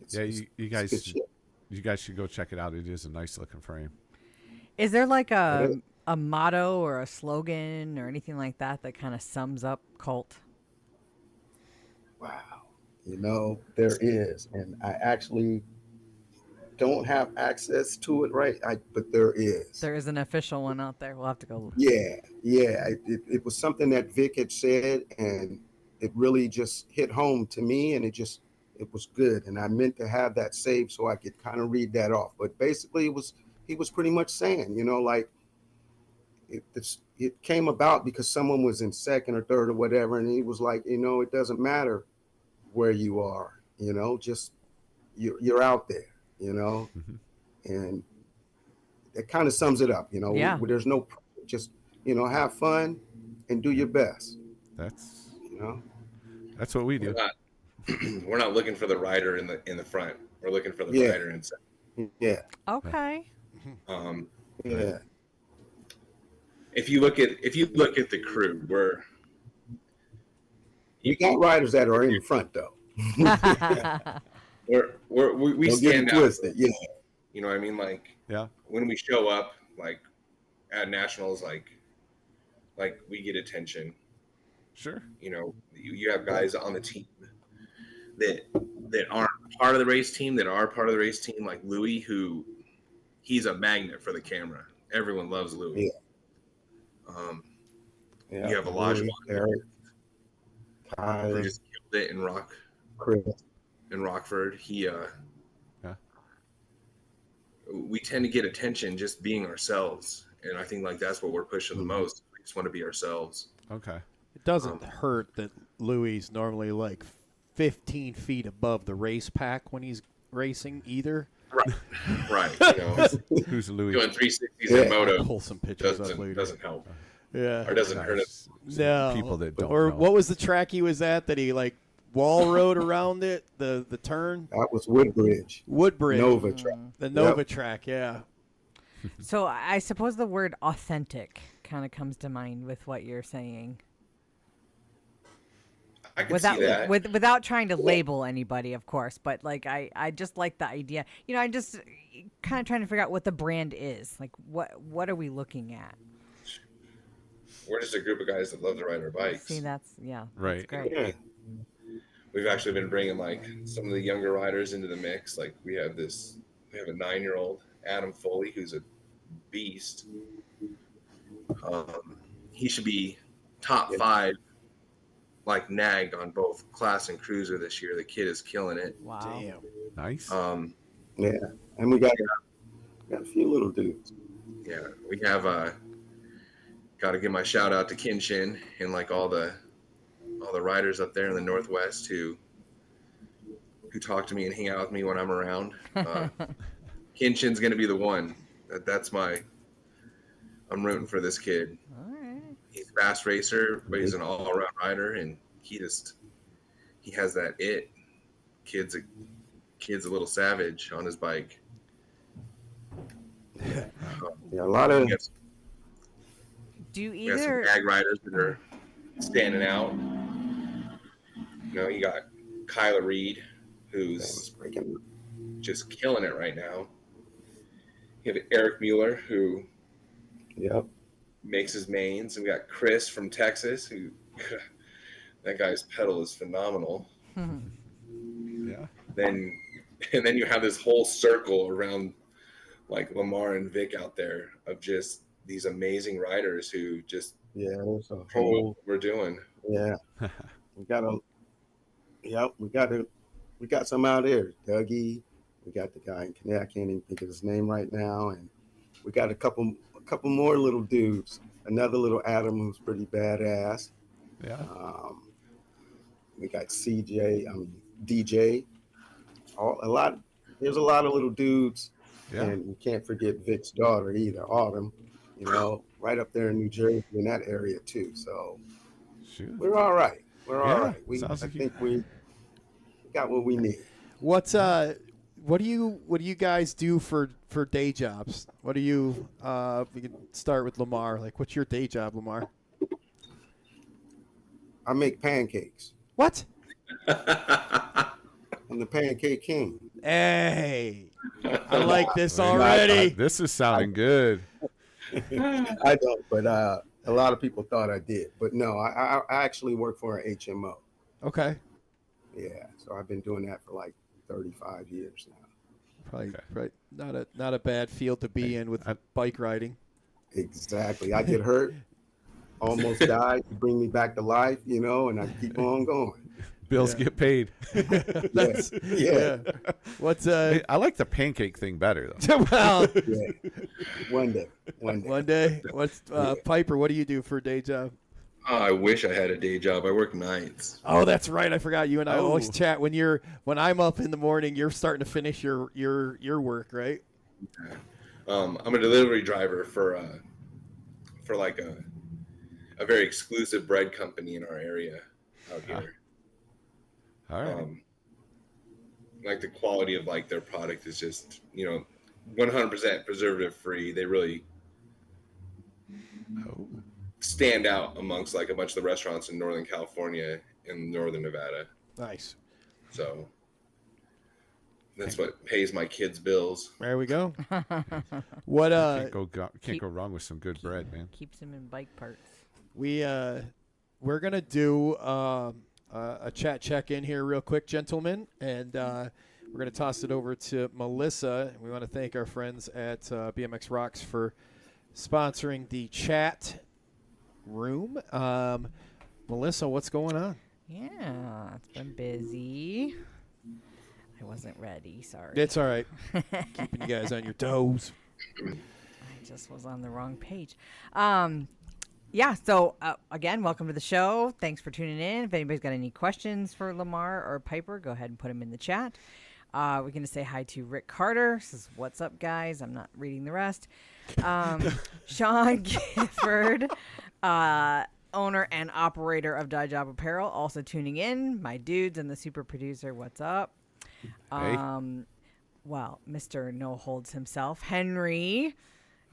it's, Yeah, it's, you it's guys, good shit. you guys should go check it out. It is a nice looking frame. Is there like It is. a motto or a slogan or anything like that that kind of sums up Cult? Wow. There is. And I actually don't have access to it but there is. There is an official one out there. We'll have to go. Yeah. It was something that Vic had said, and it really just hit home to me, and it was good. And I meant to have that saved so I could kind of read that off. But basically, he was pretty much saying, like, it came about because someone was in second or third or whatever, and he was like, it doesn't matter where you are, just you're out there, and it kind of sums it up, Yeah. there's no, just, have fun and do your best, That's what we do. We're not looking for the rider in the front. We're looking for the rider in second. Yeah. Okay. Yeah. If you look at the crew, You got riders that are in front though. we Don't get stand it out. twisted. Yeah. You know what I mean? Like, Yeah. when we show up, like at nationals, like we get attention. Sure. You have guys on the team that aren't part of the race team, that are part of the race team, like Louis, who he's a magnet for the camera. Everyone loves Louis. Yeah. You have Elijah, Eric, who Tyler, just killed it Chris. in Rockford. We tend to get attention just being ourselves, and I think like that's what we're pushing the most. We just want to be ourselves. Okay. It doesn't hurt that Louis normally like 15 feet above the race pack when he's racing either. Right. Who's Louis? Doing 360s in I'll moto pull some pictures up doesn't later. help, Yeah. or doesn't hurt us. No. People that don't Or know. what was the track he was at that he like wall rode around it? The turn? That was Woodbridge. Woodbridge. Nova track. The Nova track, yeah. So I suppose the word authentic kind of comes to mind with what you're saying. I can see that. Without trying to label anybody, of course, but like I just like the idea. I'm just kind of trying to figure out what the brand is. Like what are we looking at? We're just a group of guys that love to ride our bikes. See, that's Right. great. Yeah. We've actually been bringing like some of the younger riders into the mix. Like we have a 9-year-old Adam Foley who's a beast. He should be top 5 like nag on both class and cruiser this year. The kid is killing it. Wow. Damn. Nice. Yeah. And we got a few little dudes. Yeah, we have got to give my shout out to Kinshin and like all the riders up there in the Northwest who talk to me and hang out with me when I'm around. Kinshin's gonna be the one. I'm rooting for this kid. All right. He's a fast racer, but he's an all-around rider, and he has that it. Kid's a little savage on his bike. Yeah, a lot of Do We have some either tag riders that are standing out. You got Kyla Reed, who's freaking just killing it right now. You have Eric Mueller, who makes his mains, and we got Chris from Texas, who that guy's pedal is phenomenal. Yeah. And then you have this whole circle around like Lamar and Vic out there of just these amazing riders who just there's a what whole we're doing. we got some out there. Dougie, we got the guy in Connecticut, I can't even think of his name right now, and we got a couple more little dudes. Another little Adam who's pretty badass. Yeah. We got DJ. There's a lot of little dudes Yeah. And we can't forget Vic's daughter either, Autumn. Right up there in New Jersey in that area too. So Shoot. we're all right. We're all Yeah, right. sounds I like you- think we got what we need. What do you guys do for day jobs? What do you we can start with Lamar. Like, what's your day job, Lamar? I make pancakes. What? I'm the pancake king. Hey, I like this Well, already. this is sounding good. I don't, but a lot of people thought I did. But no, I actually work for an HMO. Okay. Yeah, so I've been doing that for like 35 years now. Probably not a bad field to be in with bike riding. Exactly. I get hurt, almost died, you bring me back to life, and I keep on going. Bills get paid. That's, Yeah. What's Hey, I like the pancake thing better though. well, Yeah. One day. one day. What's Piper? What do you do for a day job? Oh, I wish I had a day job. I work nights. Oh, that's right. I forgot. You and I always Oh. chat when I'm up in the morning. You're starting to finish your work, right? I'm a delivery driver for like a very exclusive bread company in our area out here. All right. Like the quality of like their product is just 100% preservative free. They really stand out amongst like a bunch of the restaurants in Northern California and Northern Nevada. Nice. So that's what pays my kids' bills. There we go. What Can't go wrong with some good bread, man. Keeps him in bike parts. we're gonna do a chat check in here real quick, gentlemen, and we're gonna toss it over to Melissa. We want to thank our friends at BMX Rocks for sponsoring the chat room. Melissa, what's going on? Yeah, it's been busy. I wasn't ready. Sorry. It's all right. Keeping you guys on your toes. I just was on the wrong page. Yeah, so again, welcome to the show. Thanks for tuning in. If anybody's got any questions for Lamar or Piper, go ahead and put them in the chat. We're going to say hi to Rick Carter. Says, "What's up, guys?" I'm not reading the rest. Sean Gifford, owner and operator of Die Job Apparel, also tuning in. My dudes and the super producer, what's up? Hey. Well, Mr. No Holds himself, Henry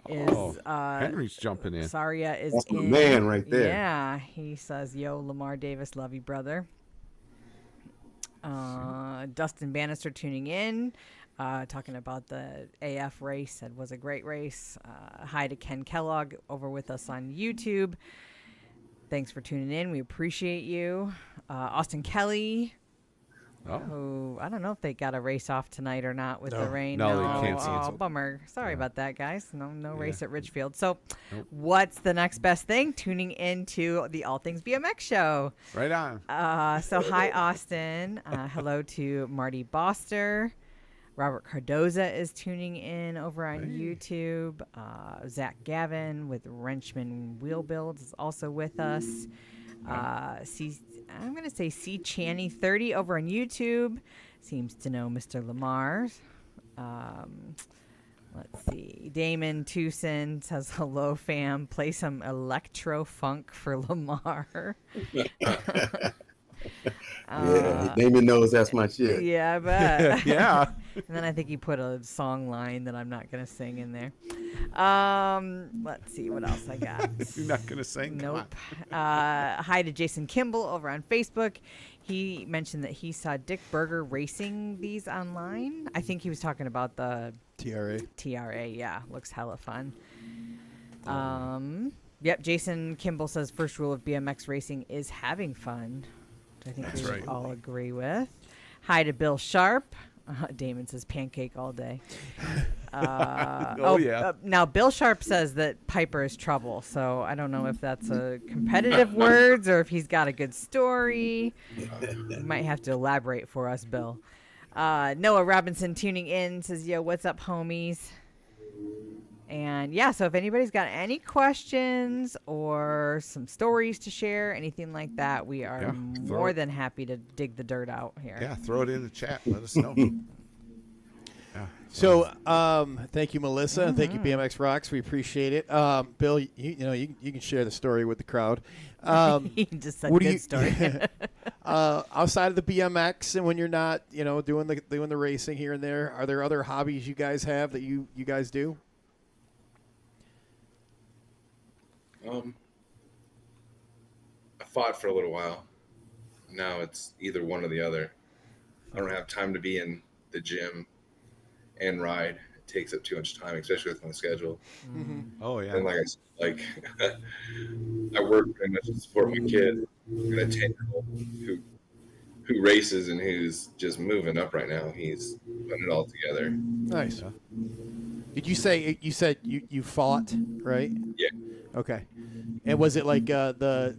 is Henry's jumping in. Saria is That's my in. man right there. Yeah, he says, "Yo, Lamar Davis, love you, brother." Dustin Bannister tuning in, talking about the AF race. Said was a great race. Hi to Ken Kellogg over with us on YouTube. Thanks for tuning in. We appreciate you. Austin Kelly, who I don't know if they got a race off tonight or not with the rain. No, they can't Oh, cancel. bummer. Sorry about that, guys. No race at Ridgefield. So, Nope. what's the next best thing? Tuning into the All Things BMX show. Right on. So hi, Austin. Hello to Marty Boster. Robert Cardoza is tuning in over on YouTube. Zach Gavin with Wrenchman Wheel Builds is also with us. I'm going to say C. Channy 30 over on YouTube. Seems to know Mr. Lamar. Let's see. Damon Tucson says, "Hello, fam. Play some electro funk for Lamar." Yeah, Damon knows that's my shit. Yeah, I bet. Yeah. And then I think he put a song line that I'm not going to sing in there. Let's see what else I got. You're not gonna sing? Come Nope. Hi to Jason Kimball over on Facebook. He mentioned that he saw Dick Berger racing these online. I think he was talking about the TRA. TRA. Yeah, looks hella fun. Yep, Jason Kimball says first rule of BMX racing is having fun. Which I think That's we right. all agree with. Hi to Bill Sharp. Damon says pancake all day. Yeah. Now Bill Sharp says that Piper is trouble, so I don't know if that's a competitive words or if he's got a good story. You might have to elaborate for us, Bill. Noah Robinson tuning in says, "Yo, what's up, homies?" And yeah, so if anybody's got any questions or some stories to share, anything like that, we are more than happy to dig the dirt out here. Yeah, throw it in the chat. Let us know. So, thank you, Melissa, and thank you, BMX Rocks. We appreciate it. Bill, you can share the story with the crowd. Just a what do good you, story. outside of the BMX, and when you're not, doing the racing here and there, are there other hobbies you guys have that you guys do? I fought for a little while. Now it's either one or the other. I don't have time to be in the gym and ride. It takes up too much time, especially with my schedule. Oh yeah. And like I said, I work pretty much to support my kid, and a 10-year-old who races and who's just moving up right now. He's putting it all together. Nice. Did you say you said you fought, right? Yeah. Okay. And was it like the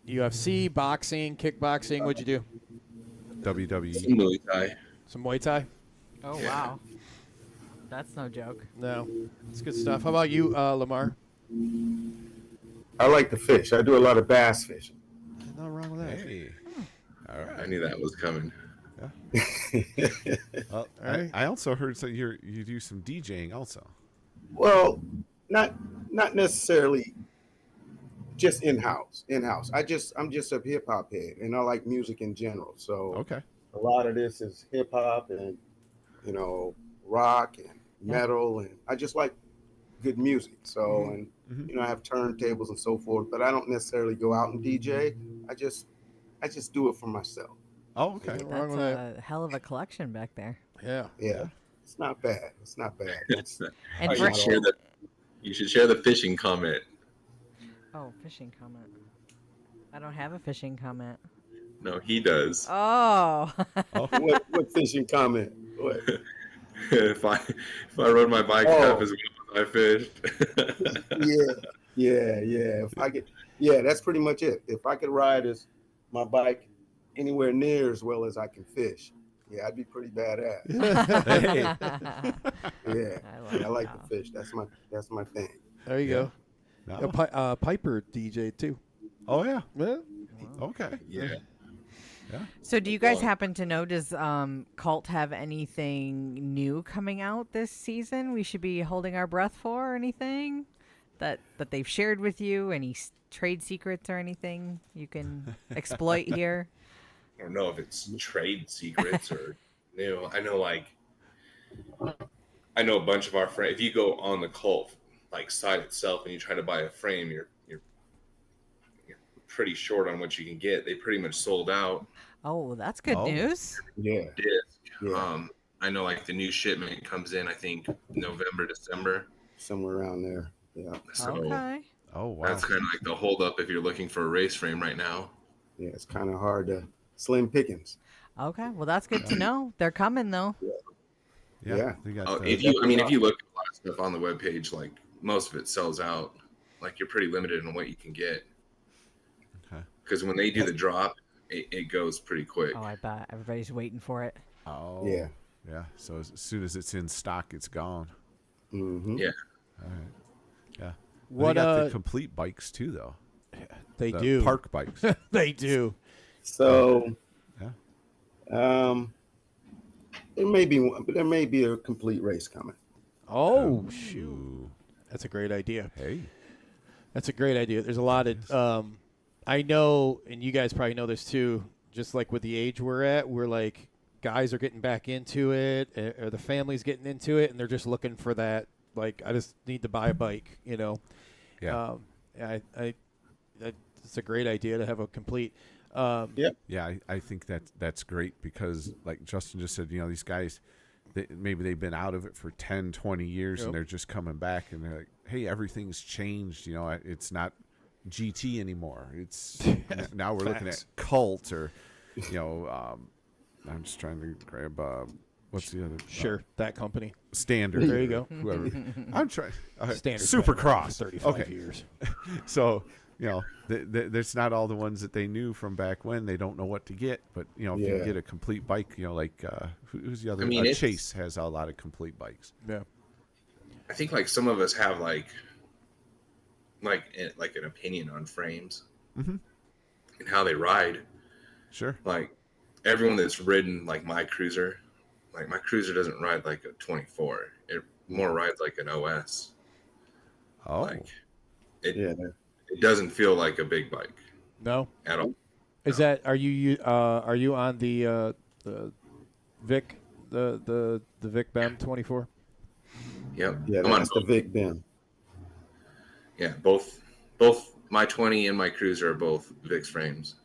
UFC, boxing, kickboxing? What'd you do? WWE. Some Muay Thai. Some Muay Thai? Oh, wow. That's no joke. No. It's good stuff. How about you, Lamar? I like to fish. I do a lot of bass fishing. Nothing wrong with that. Hey. All I right. knew that was coming. Well, right. I also heard that you do some DJing also. Well, not necessarily just in-house. I'm just a hip hop head, and I like music in general. So Okay. a lot of this is hip hop and rock and metal, and I just like good music. So and I have turntables and so forth, but I don't necessarily go out and DJ. I just do it for myself. Oh, okay. Nothing wrong That's with that. a hell of a collection back there. Yeah. Yeah. It's not bad. It's not bad. It's, And You for, should share the fishing comment. oh, fishing comment. I don't have a fishing comment. No, he does. Oh. what fishing comment? What? if I rode my bike half as well as I fished. Yeah. That's pretty much it. If I could ride my bike anywhere near as well as I can fish, yeah, I'd be pretty badass. Hey. Yeah, I like that. to fish. That's my thing. There you go. No. Piper DJ too. Oh yeah. Yeah. Okay. Yeah. So do you guys happen to know, does Cult have anything new coming out this season we should be holding our breath for, or anything that they've shared with you? Any trade secrets or anything you can exploit here? I don't know if it's trade secrets or new. I know a bunch of our friends. If you go on the Cult site itself and you try to buy a frame, you're pretty short on what you can get. They pretty much sold out. Oh, that's good news. Yeah. Disc. I know the new shipment comes in, I think November, December. Somewhere around there. Yeah. So Okay. Oh wow. that's kind of the holdup if you're looking for a race frame right now. Yeah, it's kind of hard to slim pickings. Okay. Well, that's good to know. They're coming though. Yeah. They got If you look at a lot of stuff on the webpage, most of it sells out. You're pretty limited on what you can get. Okay. Because when they do the drop, it goes pretty quick. Oh, I bet everybody's waiting for it. Oh. Yeah. Yeah. So as soon as it's in stock, it's gone. Mm-hmm. Yeah. All right. Yeah. What they got the complete bikes too, though. they The do. park bikes. They do. So, Yeah. there may be one, but there may be a complete race coming. Oh shoot. Ooh. That's a great idea. Hey. That's a great idea. There's a lot of I know, and you guys probably know this too, just with the age we're at, we're guys are getting back into it, or the family's getting into it, and they're just looking for that, I just need to buy a bike, Yeah. It's a great idea to have a complete Yeah, I think that's great because, like Justin just said, these guys, maybe they've been out of it for 10, 20 years, Yep. and they're just coming back, and they're like, hey, everything's changed. It's not GT anymore. It's now we're looking at Cult, or I'm just trying to grab what's the other that company. Standard. There you go. Whoever. I'm trying. Standard Supercross. 35 years. So there's not all the ones that they knew from back when. They don't know what to get, but if you get a complete bike, who's the other? Chase has a lot of complete bikes. Yeah. I think some of us have an opinion on frames and how they ride. Sure. Everyone that's ridden my cruiser like my cruiser doesn't ride like a 24. It more rides like an OS. Oh, Like it Yeah. it doesn't feel like a big bike No. at all. Is that are you on the Vic the Vic BEM 24? Yep. Yeah, I'm on that's the both. Vic Ben. Yeah, both my 20 and my cruiser are both VIX frames.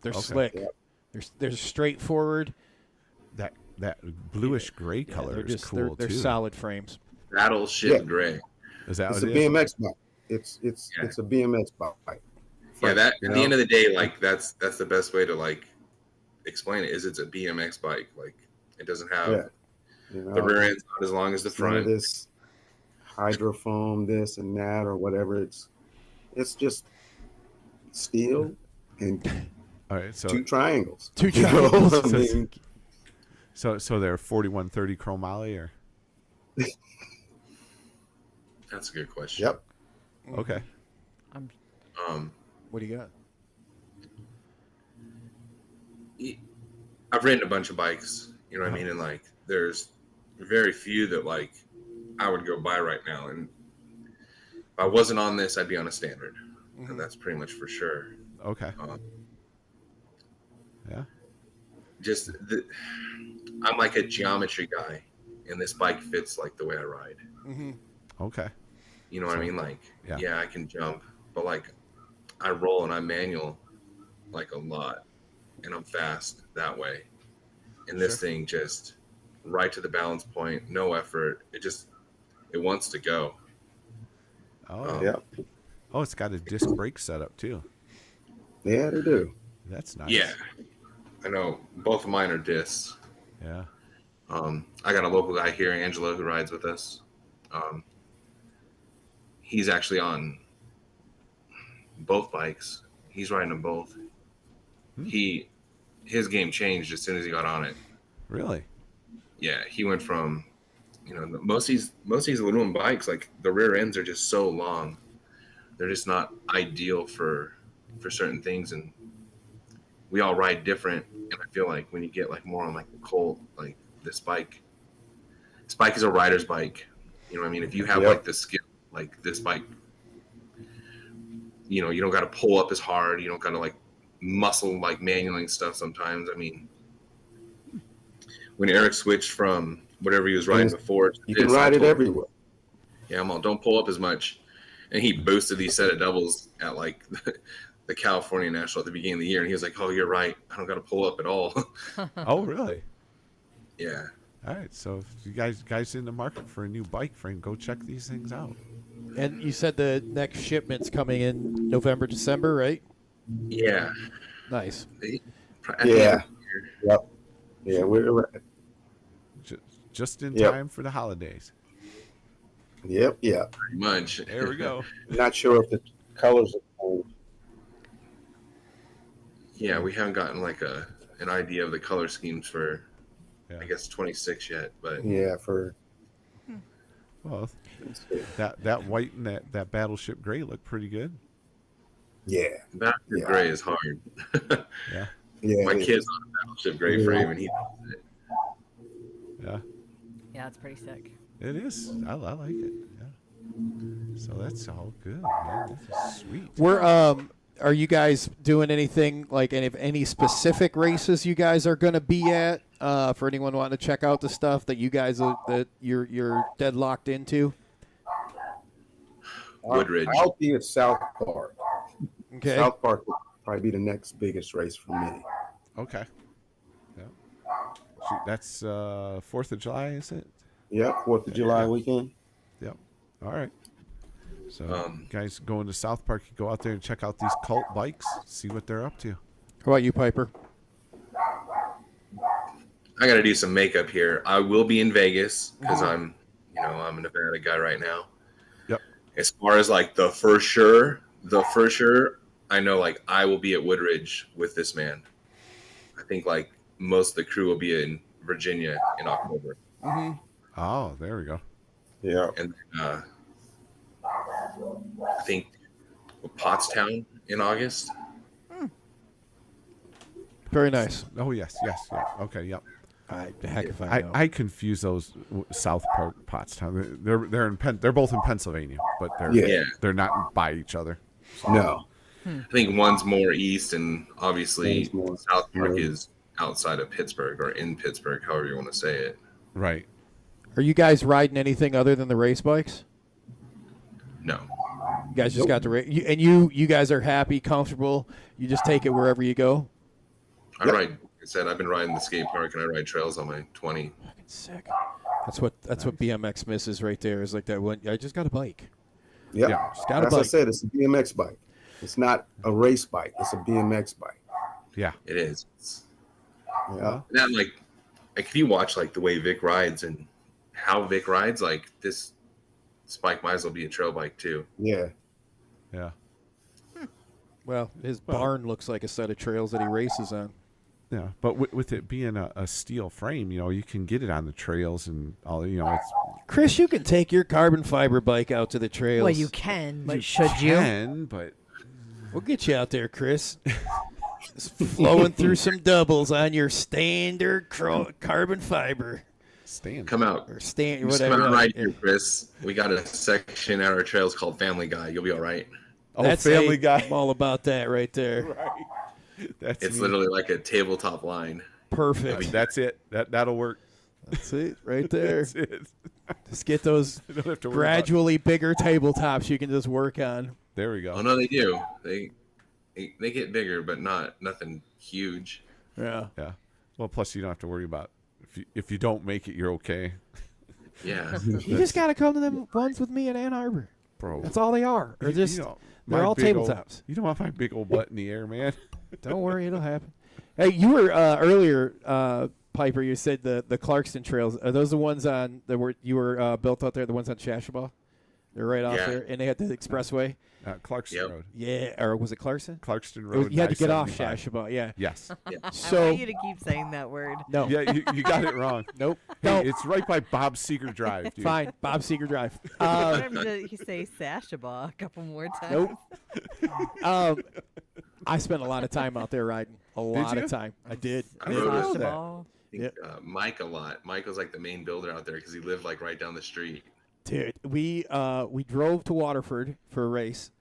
They're Okay. slick. Yep. They're straightforward. that bluish gray Yeah, color they're is just cool they're too. solid frames. Battleship Yeah. gray. Is that It's what a it is? BMX bike. It's Yeah. it's a BMX bike. Yeah, that You at the know? end of the day, like that's the best way to like explain it. Is it's a BMX bike. Like it doesn't have Yeah. You the know, rear end's not as long as the it's none of front. this hydrofoam, this and that, or whatever. It's just steel and All right, so two triangles. Two You know? triangles. I mean, so they're 4130 chromoly or That's a good question. yep. okay. What do you got? I've ridden a bunch of bikes, you know what I mean? And like there's very few that like I would go buy right now. And if I wasn't on this, I'd be on a standard. And that's pretty much for sure. Okay. Yeah. I'm like a geometry guy, and this bike fits like the way I ride. Okay. You know what I mean? Like, yeah. yeah, I can jump, but like I roll and I'm manual like a lot, and I'm fast that way. And this thing just right to the balance point, no effort. It wants to go. Oh. Yep. Oh, it's got a disc brake setup too. Yeah, they do. That's nice. Yeah, I know. Both of mine are discs. Yeah. I got a local guy here, Angelo, who rides with us. He's actually on both bikes. He's riding them both. His game changed as soon as he got on it. Really? Yeah, he went from, most of these aluminum bikes, like the rear ends are just so long. They're just not ideal for certain things, and we all ride different. And I feel like when you get like more on like the Cult, like this bike is a rider's bike. You know what I mean? If you have like the skill, like this bike, you don't got to pull up as hard. You don't got to like muscle like manualing stuff sometimes. I mean, when Eric switched from whatever he was riding before, You can ride it everywhere. Yeah, I'm all, don't pull up as much. And he boosted these set of doubles at like the California National at the beginning of the year, and he was like, "Oh, you're right. I don't got to pull up at all." Oh, really? Yeah. All right. So if you guys in the market for a new bike frame, go check these things out. And you said the next shipment's coming in November, December, right? Yeah. Nice. Yeah. Yep. Yeah, we're Just in Yep. time for the holidays. yep. Pretty much. There we go. Not sure if the colors are Yeah, we haven't gotten like an idea of the color schemes for, Yeah. I guess 26 yet, but yeah, for Well, that white and that battleship gray look pretty good. yeah. Battleship Yeah. Gray is hard. Yeah. Yeah. My it kid's is. on a Battleship Gray frame, and he loves it. Yeah. Yeah, it's pretty sick. It is. I like it. Yeah. So that's all good, man. This is sweet. Are you guys doing anything like any specific races you guys are going to be at for anyone wanting to check out the stuff that you guys that you're deadlocked into? Woodridge. I'll be at South Park. Okay. South Park will probably be the next biggest race for me. Okay. Yeah. Shoot, that's 4th of July, is it? Yep, 4th of July weekend. Yep. All right. So, guys, going to South Park, you go out there and check out these Cult bikes, see what they're up to. How about you, Piper? I got to do some makeup here. I will be in Vegas because I'm a Nevada guy right now. Yep. As far as like the for sure, I know like I will be at Woodridge with this man. I think like most of the crew will be in Virginia in October. Oh, there we go. Yeah. And I think Pottstown in August. Very nice. Oh, yes. Yeah. Okay, yep. Heck if I know. I confuse those South Park Pottstown. They're both in Pennsylvania, but they're not by each other. No. I think one's more east, and obviously One's more South Park north. is outside of Pittsburgh or in Pittsburgh, however you want to say it. Right. Are you guys riding anything other than the race bikes? No. You guys just got the race, and you guys are happy, comfortable. You just take it wherever you go. I ride. Like I said, I've been riding the skate park and I ride trails on my 20. Fucking sick. That's what BMX misses right there. Is like that one. I just got a bike. Yep. Yeah. Just got a As bike. I said, it's a BMX bike. It's not a race bike. It's a BMX bike. Yeah. It is. Yeah. And then, like if you watch like the way Vic rides and how Vic rides, like this bike might as well be a trail bike too. Yeah. Yeah. Well, his barn looks like a set of trails that he races on. Yeah. But with it being a steel frame, you can get it on the trails and all. It's Chris, you can take your carbon fiber bike out to the trails. Well, you can, but should you? can, but We'll get you out there, Chris. Just flowing through some doubles on your standard carbon fiber. stand. Come out. Or stand, Just whatever. come out right here, Chris. We got a section at our trails called Family Guy. You'll be all right. Oh, That's Family Guy. I'm all about that right there. Right. That's It's me. literally like a tabletop line. Perfect. That's it. That'll work. That's it right there. That's it. Just get those You don't have to worry gradually bigger tabletops you can just work on. There we go. Oh no, they do. They get bigger, but nothing huge. Yeah. Yeah. Well, plus you don't have to worry about if you don't make it, you're okay, Yeah. You just got to come to them ones with me in Ann Arbor. bro. That's all they are. Or just know, they're my all big tabletops. You don't want my big old butt in the air, man. Don't worry, it'll happen. Hey, you were earlier, Piper. You said the Clarkston trails. Are those the ones on you were built out there? The ones on Shashabaw? They're right off Yeah. there, and they had the expressway. Clarkston Yep. Road. Yeah, or was it Clarkson? Clarkston It was- Road. you had to get off I-75. Shashabaw. Yeah. Yes. I So want you to keep saying that word. no, Yeah, you got it wrong. nope, Hey, no. it's right by Bob Seeger Drive, dude. Fine, Bob Seeger Drive. I want him to say Sashabaw a couple more times. Nope. I spent a lot of time out there riding. A lot you? of time. I did. I rode it. Sashabaw. I think, Mike a lot. Mike was like the main builder out there because he lived like right down the street. Dude, we drove to Waterford for a race,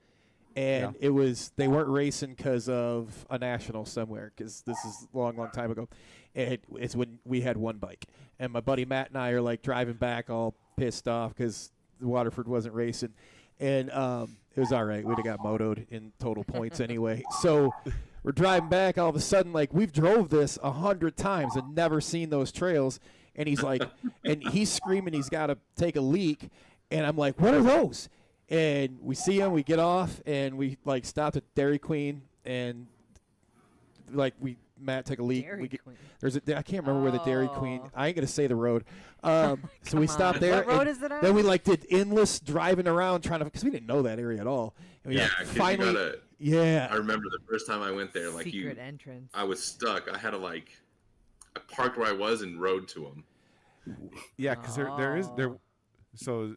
and it was they weren't racing because of a national somewhere, because this is a long time ago. And it's when we had one bike, and my buddy Matt and I are like driving back all pissed off because Waterford wasn't racing, and it was all right. We'd have got motoed in total points anyway. So we're driving back. All of a sudden, like we've drove this 100 times and never seen those trails. And he's like, and he's screaming he's got to take a leak. And I'm like, what are those? And we see him, we get off, and we like stopped at Dairy Queen, and like Matt took a leak. Dairy Queen. I can't remember where the Dairy Queen. Oh. I ain't gonna say the road. So we Come stopped on. there. What road and is it on? Then we like did endless driving around trying to, because we didn't know that area at all. And we Yeah, like, 'cause finally, I yeah. remember the first time I went there, like Secret entrance. I was stuck. I had to I parked where I was and rode to him. Yeah, because there is. Oh. So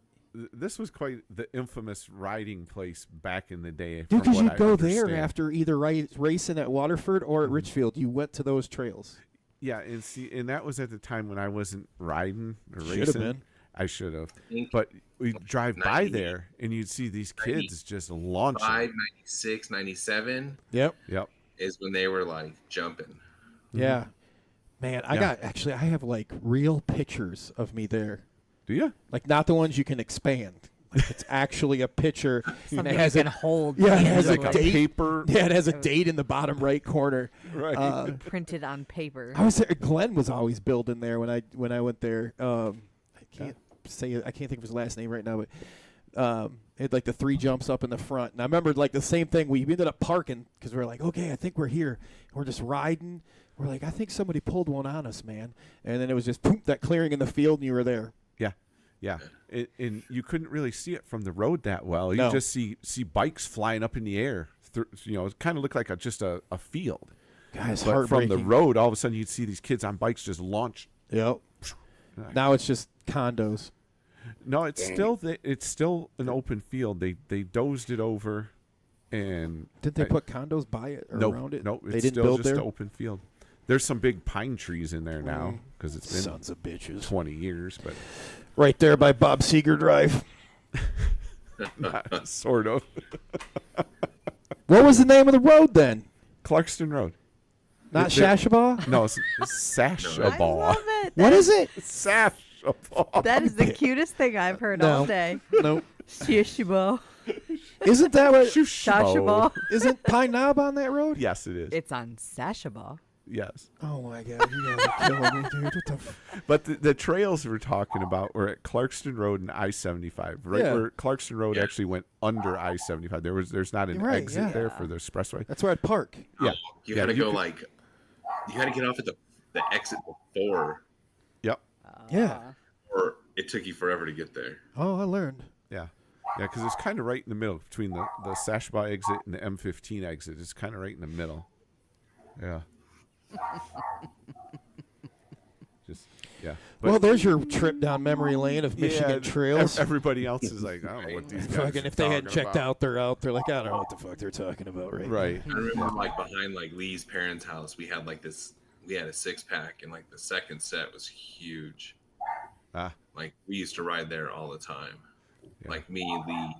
this was quite the infamous riding place back in the day. Dude, because from you what I go there understand. after either racing at Waterford or at Richfield. You went to those trails. Yeah, and that was at the time when I wasn't riding or Should have racing. been. I should have. think But we'd drive by 90 there, and you'd see these kids just launching. 96, 97 Yep. Yep. is when they were like jumping. Yeah. Man, I have like real pictures of me there. Do you? Like not the ones you can expand. Like it's actually a picture. and Something it has you can a hold. yeah, it has a Like a date. paper. Yeah, it has a date in the bottom right corner. Right. printed on paper. I was there. Glenn was always building there when I went there. I can't say it. I can't think of his last name right now, but it had like the 3 jumps up in the front. And I remember like the same thing. We ended up parking because we were like, okay, I think we're here. And we're just riding. We're like, I think somebody pulled one on us, man. And then it was just poof, that clearing in the field, and you were there. Yeah, and you couldn't really see it from the road that well. You No. just see bikes flying up in the air. It kind of looked like just a field. Guys, But from the heartbreaking. road, all of a sudden you'd see these kids on bikes just launch. Yep. Now it's just condos. No, it's still an open field. They dozed it over, and Didn't they put condos by it or no, around it? no, they it's didn't still build just there. an open field. There's some big pine trees in there now because it's been Sons of bitches. 20 years, but Right there by Bob Seeger Drive. sort of. What was the name of the road then? Clarkston Road. Not There- Shashabaw? No, it's Sasha I Ball. love it. What is it? Sasha Ball. That is the cutest thing I've heard No. all day. Nope. Shishibo. Isn't that what? Shashabal. Isn't Pine Knob on that road? Yes, it is. It's on Sashabal. Yes. Oh my God, you guys are killing me, dude. What the But the trails we're talking about were at Clarkston Road and I-75, right Yeah. where Clarkston Road actually went under I-75. There's not an Right, exit yeah. there for the expressway. That's where I'd park. Yeah. You Yeah, had to you go could- you had to get off at the exit before, Yep. Yeah. or it took you forever to get there. Oh, I learned. Yeah. Yeah, because it's kind of right in the middle between the Sashba exit and the M15 exit. It's kind of right in the middle. Yeah. Just, yeah. Well, there's your trip down memory lane of Michigan trails. Everybody else is like, I don't know what these guys Fucking, are if they hadn't talking checked about. out, they're out. They're like, I don't know what the fuck they're talking about right now. Right. I remember like behind like Lee's parents' house, we had like this. We had a 6-pack, and like the second set was huge. Ah. Like we used to ride there all the time. Yeah. Like me, Lee,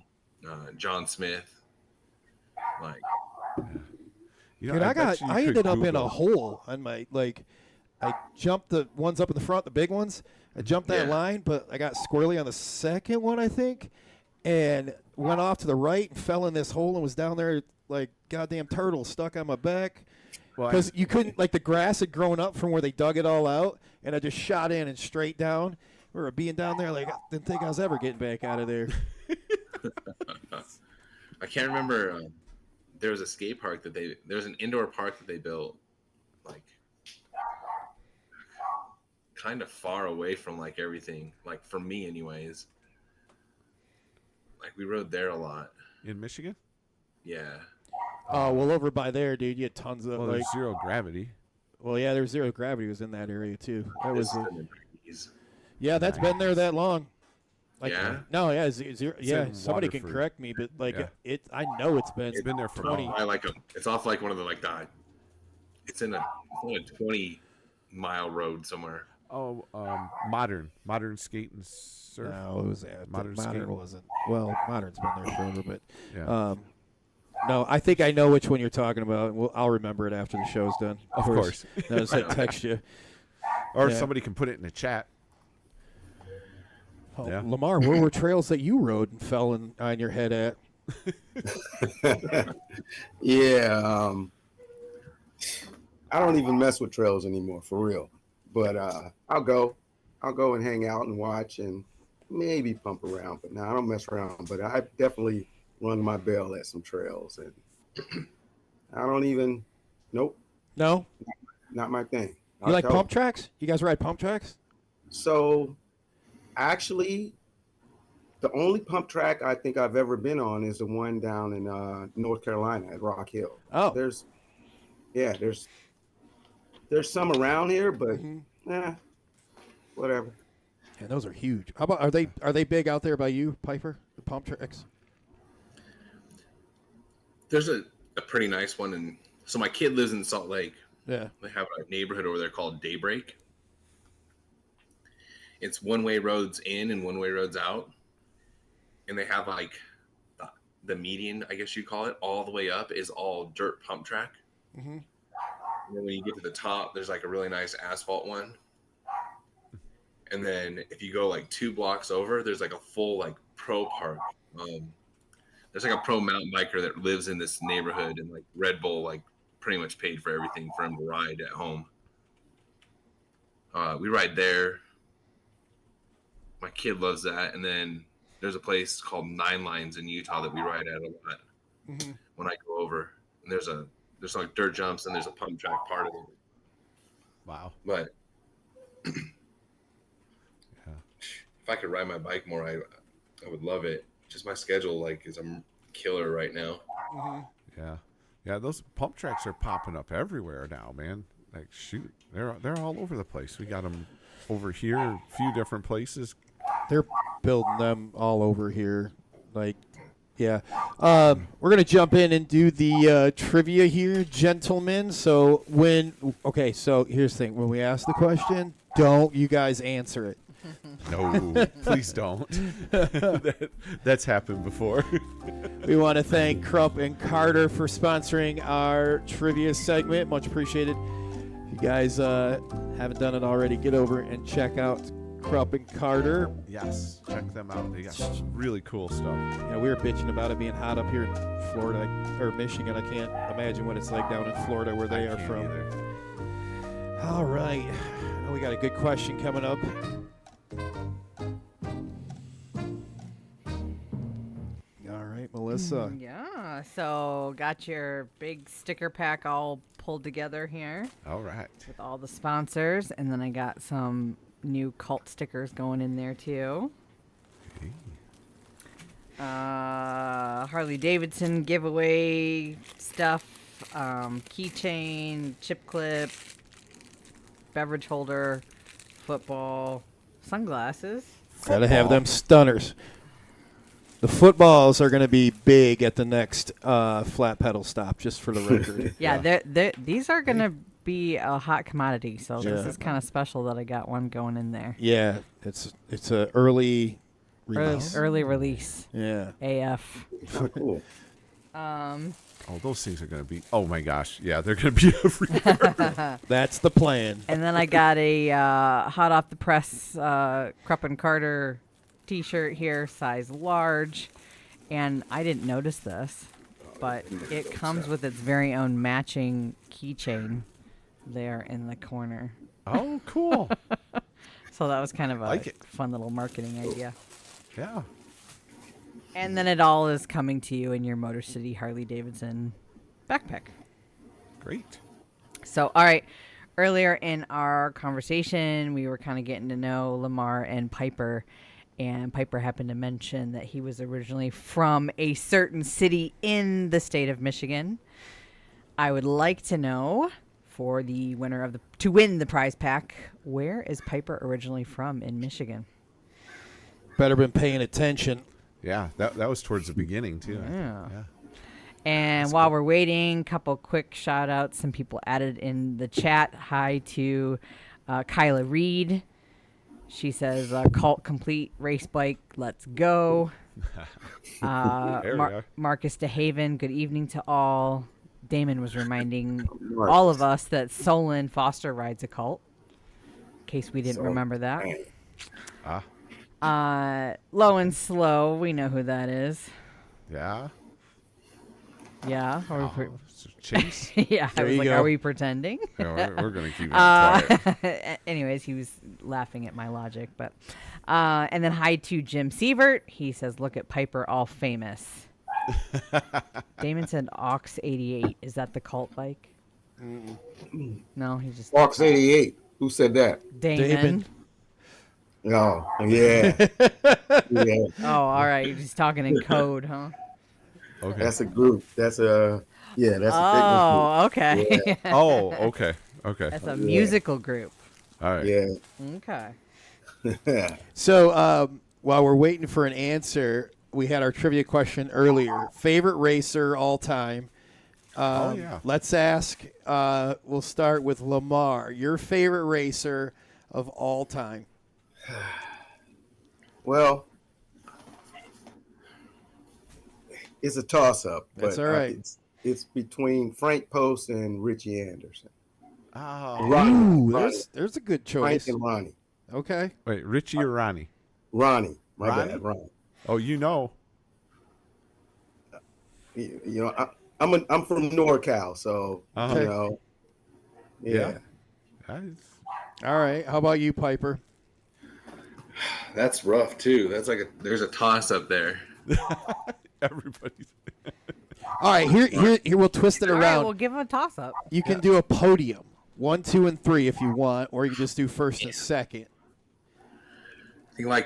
John Smith. Like You know, Dude, I bet you ended could up in a Google- hole on my, like, I jumped the ones up in the front, the big ones. I jumped that Yeah. line, but I got squirrely on the second one, I think, and went off to the right and fell in this hole and was down there like goddamn turtle stuck on my back. Well, Because you couldn't, like, the grass had grown up from where they dug it all out, and I just shot in and straight down. We were being down there, like, I didn't think I was ever getting back out of there. I can't remember. There was a skate park that there's an indoor park that they built, like kind of far away from like everything. Like for me, anyways. Like we rode there a lot. in Michigan? Yeah. Oh, well, over by there, dude, you had tons of, Well, like, there's zero gravity. well, yeah, there's zero gravity was in that area, too. That was, This is in the 90s. yeah, that's been there that long. Like, Yeah? No, yeah, zero, yeah. in Somebody can Waterford. correct me, but like Yeah. I know it's been. It's been there for 20. I like it's off like one of the like the. It's on a 20-mile road somewhere. Oh, modern skate and surf. No, it was Modern modern skate. wasn't. Well, modern's been there forever, but Yeah. no, I think I know which one you're talking about. Well, I'll remember it after the show's done. Of course. No, just like text you. Or yeah. somebody can put it in the chat. Oh, Yeah. Lamar, where were trails that you rode and fell on your head at? Yeah, I don't even mess with trails anymore, for real. But I'll go and hang out and watch and maybe pump around. But no, I don't mess around. But I definitely rung my bell at some trails, and I don't even. Nope, No, not my thing. you like pump tracks? You guys ride pump tracks? So, actually, the only pump track I think I've ever been on is the one down in North Carolina at Rock Hill. Oh, There's some around here, but whatever. yeah, those are huge. How about are they big out there by you, Piper? The pump tracks? There's a pretty nice one, and so my kid lives in Salt Lake. Yeah. They have a neighborhood over there called Daybreak. It's one-way roads in and one-way roads out, and they have like the median, I guess you call it, all the way up is all dirt pump track. Mm-hmm. And then when you get to the top, there's like a really nice asphalt one. And then if you go like 2 blocks over, there's like a full like pro park. There's like a pro mountain biker that lives in this neighborhood, and like Red Bull like pretty much paid for everything for him to ride at home. We ride there. My kid loves that. And then there's a place called 9 Lines in Utah that we ride at a lot when I go over. And there's like dirt jumps and there's a pump track part of it. Wow. But if I could ride my bike more, I would love it. Just my schedule like is a killer right now. Yeah. Yeah, those pump tracks are popping up everywhere now, man. Like, shoot, they're all over the place. We got them over here, a few different places. They're building them all over here. Like, yeah. We're going to jump in and do the trivia here, gentlemen. So so here's the thing. When we ask the question, don't you guys answer it. No, please don't. That's happened before. We want to thank Krupp and Carter for sponsoring our trivia segment. Much appreciated. If you guys haven't done it already, get over and check out Krupp and Carter. Yes, check them out. They got really cool stuff. Yeah, we were bitching about it being hot up here in Florida or Michigan. I can't imagine what it's like down in Florida where they are from. Either. All right. We got a good question coming up. All right, Melissa. Yeah, so got your big sticker pack all pulled together here All right. with all the sponsors, and then I got some new Cult stickers going in there too. Okay. Harley Davidson giveaway stuff, keychain, chip clip, beverage holder, football, sunglasses. Gotta have them stunners. The footballs are going to be big at the next flat pedal stop, just for the record. Yeah, these are going to be a hot commodity, so this Yeah. is kind of special that I got one going in there. Yeah, it's a early release. Early release. Yeah. AF. Oh, cool. Oh, those things are going to be, oh my gosh. Yeah, they're going to be everywhere. That's the plan. And then I got a hot off the press Krupp and Carter t-shirt here, size large. And I didn't notice this, but it comes with its very own matching keychain there in the corner. Oh, cool. So that was kind of a Like it. fun little marketing idea. Yeah. And then it all is coming to you in your Motor City Harley Davidson backpack. Great. So, all right. Earlier in our conversation, we were kind of getting to know Lamar and Piper. And Piper happened to mention that he was originally from a certain city in the state of Michigan. I would like to know, for the winner of to win the prize pack, where is Piper originally from in Michigan? Better been paying attention. Yeah, that was towards the beginning, too. I think. Yeah. Yeah. And while we're waiting, couple quick shout outs. Some people added in the chat. Hi to Kyla Reed. She says, Cult Complete Race Bike, let's go. There we are. Marcus DeHaven, good evening to all. Damon was reminding all of us that Solon Foster rides a Cult, in case we didn't remember that. Low and Slow, we know who that is. Yeah. Yeah. Chase? Yeah, I There was you like, go. are we pretending? Yeah, we're going to keep it quiet. Anyways, he was laughing at my logic, but and then hi to Jim Sievert. He says, "Look at Piper, all famous." Damon said, "Ox 88." Is that the Cult bike? No, he just Fox 88. Who said that? Damon. Oh, yeah. Yeah. Oh, all right. He's talking in code, huh? Okay. That's a group. That's a fitness Oh, okay. Oh, okay. Okay. That's a musical group. All right. group. Okay. Yeah. So while we're waiting for an answer, we had our trivia question earlier. Favorite racer all time? Yeah. Let's ask. We'll start with Lamar. Your favorite racer of all time? Well, it's a toss-up. That's but all right. It's between Frank Post and Richie Anderson. Oh. Ronnie. There's a good Frank choice. and Ronnie. Okay. Wait, Richie or Ronnie? Ronnie. My Ronnie? bad. Ronnie. Oh, you know. You know, I'm from NorCal, so Uh-huh. you know. Yeah. Nice. All right. How about you, Piper? That's rough too. That's like there's a toss up there. Everybody's. All right. Here. We'll twist it All right, around. we'll give him a toss up. You can do a podium, 1, 2, and 3 if you want, or you can just do first and second. I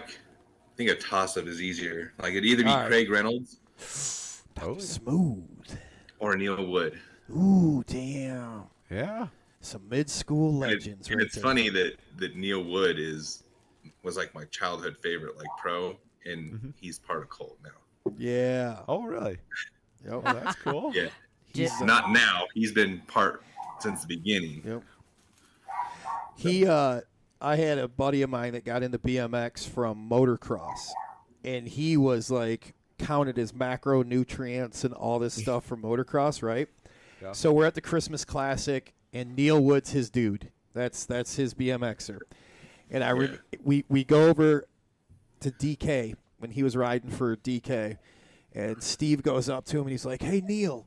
think a toss up is easier. Like it'd either be All right. Craig Reynolds Oh, Smooth. or Neil Wood. Ooh, damn. yeah. Some mid-school And legends, and right it's there. funny that Neil Wood was like my childhood favorite, like pro, and he's part of Cult now. Yeah. Oh, really? Yep. Oh, that's cool. Yeah, J- not now. He's been part since the beginning. Yep. I had a buddy of mine that got into BMX from motocross, and he was like counted as macronutrients and all this stuff from motocross, right? Yeah. So we're at the Christmas Classic, and Neil Wood's his dude. That's his BMXer, and we go over to DK when he was riding for DK, and Steve goes up to him and he's like, "Hey Neil,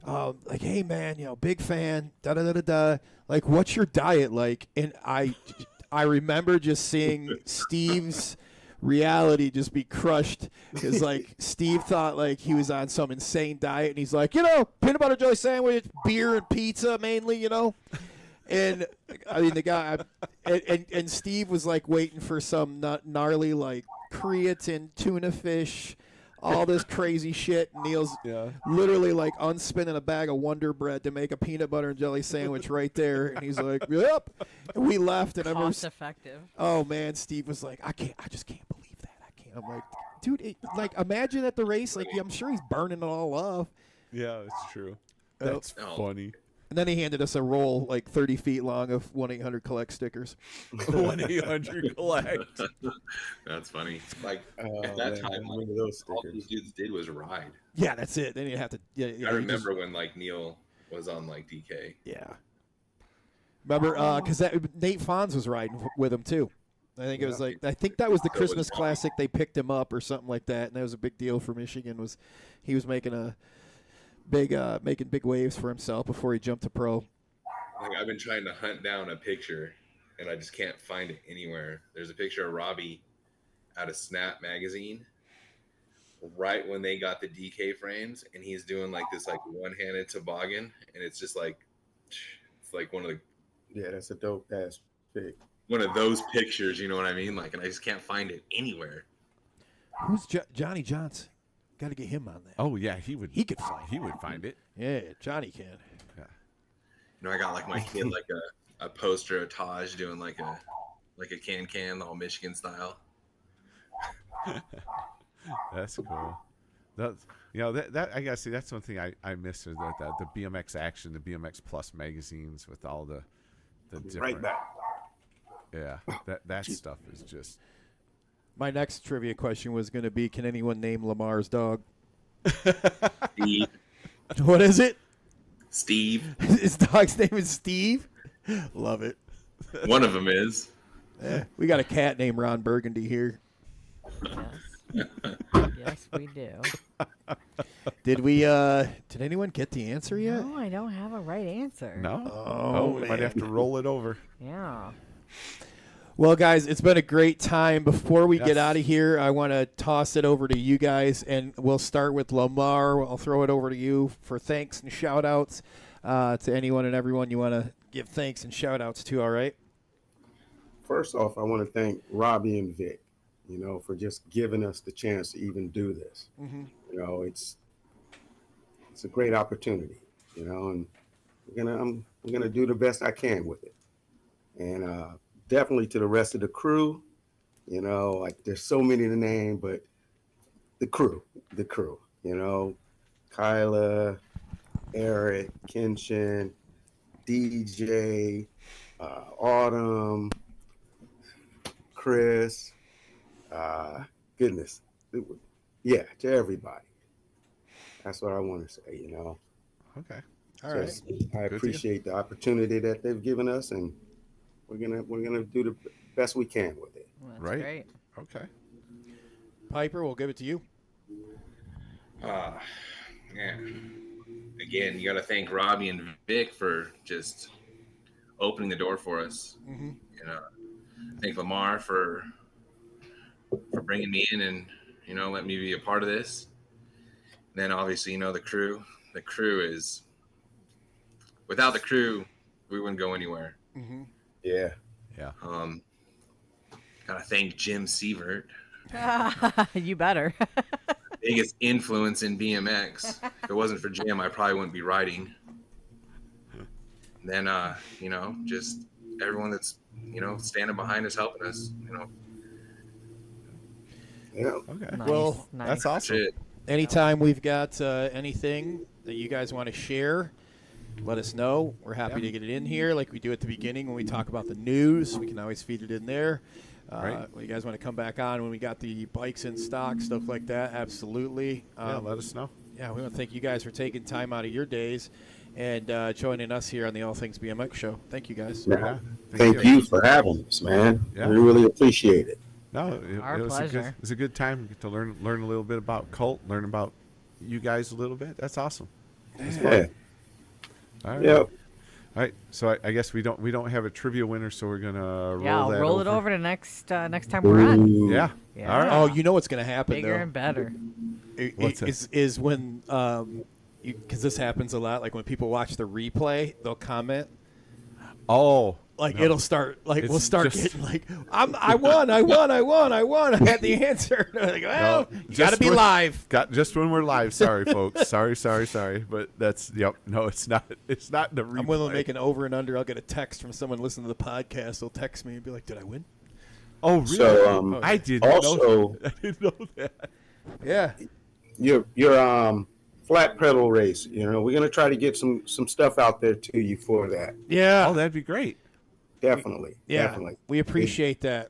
like, hey man, big fan, da da da da da. Like, what's your diet like?" And I remember just seeing Steve's reality just be crushed because like Steve thought like he was on some insane diet, and he's like, peanut butter jelly sandwich, beer and pizza mainly, And I mean the guy, and Steve was like waiting for some gnarly like creatine tuna fish, all this crazy shit. Neil's literally like unspinning a bag of Wonder Bread to make a peanut butter and jelly sandwich right there, and he's like, "Yep." And we left, and Cost effective. oh man, Steve was like, I just can't believe that. I can't. I'm like, dude, like imagine at the race, like I'm sure he's burning it all off. Yeah, it's true. That's funny. And then he handed us a roll like 30 feet long of 1-800-COLLECT stickers. 1-800-COLLECT. That's funny. Like at that time, like, those all stickers. these dudes did was ride. Yeah, that's it. Then you have to. Yeah, I remember when like Neil was on like DK. Yeah. Remember, because Nate Fonz was riding with him too. I think it was like I think that was the Christmas Classic. They picked him up or something like that, and that was a big deal for Michigan. He was making making big waves for himself before he jumped to pro. Like I've been trying to hunt down a picture, and I just can't find it anywhere. There's a picture of Robbie out of Snap magazine, right when they got the DK frames, and he's doing like this like one-handed toboggan, and it's just like it's like one of the that's a dope ass pic. one of those pictures, you know what I mean? Like, and I just can't find it anywhere. Who's Johnny Johnson? Got to get him on that. Oh yeah, he would. He could find. He would find it. Yeah, Johnny can. Yeah. You know, I got like my kid like a poster of Taj doing like a can all Michigan style. That's cool. That's that I gotta say that's one thing I miss is that the BMX Action, the BMX Plus magazines with all the different. Right back. Yeah, that stuff is just. My next trivia question was going to be, can anyone name Lamar's dog? Steve. What is it? Steve. His dog's name is Steve? Love it. One of them is. We got a cat named Ron Burgundy here. Yes. Yes, we do. Did anyone get the answer yet? No, I don't have a right answer. No. Oh, We might have to roll it over. Yeah. Well, guys, it's been a great time. Before we get Yes. out of here, I want to toss it over to you guys, and we'll start with Lamar. I'll throw it over to you for thanks and shout-outs to anyone and everyone you want to give thanks and shout-outs to, all right? First off, I want to thank Robbie and Vic, for just giving us the chance to even do this. Mm-hmm. It's a great opportunity, and I'm gonna do the best I can with it. And definitely to the rest of the crew, like there's so many to name, but the crew, Kyla, Eric, Kenshin, DJ, Autumn, Chris, goodness. Yeah, to everybody. That's what I want to say, Okay. All right. I appreciate the opportunity that they've given us, and we're gonna do the best we can with it. Well, that's Right. great. Okay. Piper, we'll give it to you. Yeah. Again, you got to thank Robbie and Vic for just opening the door for us. Mm-hmm. Thank Lamar for bringing me in and let me be a part of this. And then obviously the crew. The crew is without the crew, we wouldn't go anywhere. Mm-hmm. Yeah. Yeah. Gotta thank Jim Sievert, You better. biggest influence in BMX. If it wasn't for Jim, I probably wouldn't be riding. And then just everyone that's standing behind us, helping us. Yeah. Okay. Nice, Well, nice. That's awesome. Shit. anytime we've got anything that you guys want to share, let us know. We're happy to get it in here like we do at the beginning when we talk about the news. We can always feed it in there. Right. When you guys want to come back on when we got the bikes in stock, stuff like that, absolutely. Let us know. Yeah, we want to thank you guys for taking time out of your days and joining us here on the All Things BMX show. Thank you guys. Yeah. Thank you for having us, man. Yeah. We really appreciate it. No, Our it was pleasure. it was a good time to learn a little bit about Cult, learn about you guys a little bit. That's awesome. That's fun. Yeah. All right. Yep. All right. So I guess we don't have a trivia winner, so we're gonna roll Yeah, I'll that roll it over to next time we're on. Ooh. Yeah. Yeah. All right. Oh, you know what's going to happen, Bigger though. and better. What's that? Is when, because this happens a lot, like when people watch the replay, they'll comment. Oh. Like no. it'll start like It's we'll start just- getting like I won I had the answer. Like, well, No, you got to just be when- live. Got just when we're live. Sorry, folks. Sorry. But that's No, it's not. It's not the replay. I'm willing to make an over and under. I'll get a text from someone listening to the podcast. They'll text me and be like, "Did I win?" Oh, really? So, I didn't also- know. I didn't know that. Yeah. Your flat pedal race. We're gonna try to get some stuff out there to you for that. Yeah. Oh, that'd be great. Definitely. Yeah. Definitely. We appreciate that.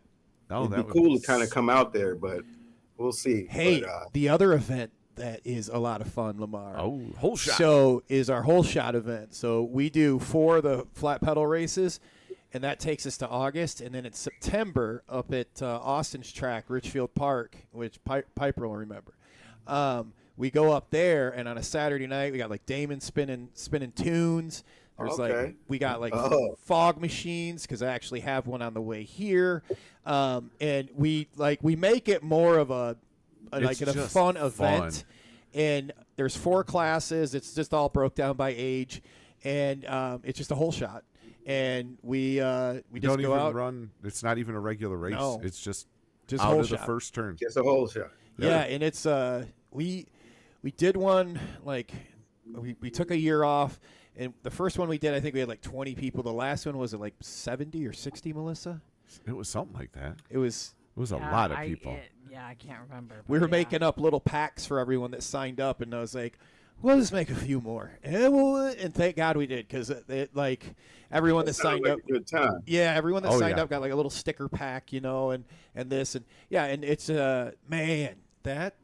Oh, It'd that be cool to kind of come out there, but we'll see. Hey, But, the other event that is a lot of fun, Lamar. Oh, whole shot. So is our whole shot event. So we do 4 of the flat pedal races, and that takes us to August. And then it's September up at Austin's track, Richfield Park, which Piper will remember. We go up there, and on a Saturday night, we got like Damon spinning tunes. There's Okay. we got like Oh. fog machines because I actually have one on the way here, and we make it more of a It's a just fun fun. event. And there's 4 classes. It's just all broke down by age, and it's just a whole shot. And we just don't go even out. run. It's not even a regular race. No. It's just Just out whole of the shot. first turn. just a whole shot. Yeah, and it's we did one like we took a year off, and the first one we did, I think we had like 20 people. The last one was it like 70 or 60, Melissa? It was something like that. It was. It was a Yeah, lot of people. I can't remember. We but were yeah. making up little packs for everyone that signed up, and I was like, "We'll just make a few more." And thank God we did, because like everyone that Sounds signed like up. a good time. Yeah, everyone that Oh, signed yeah. up got like a little sticker pack, and this and yeah, and it's man, that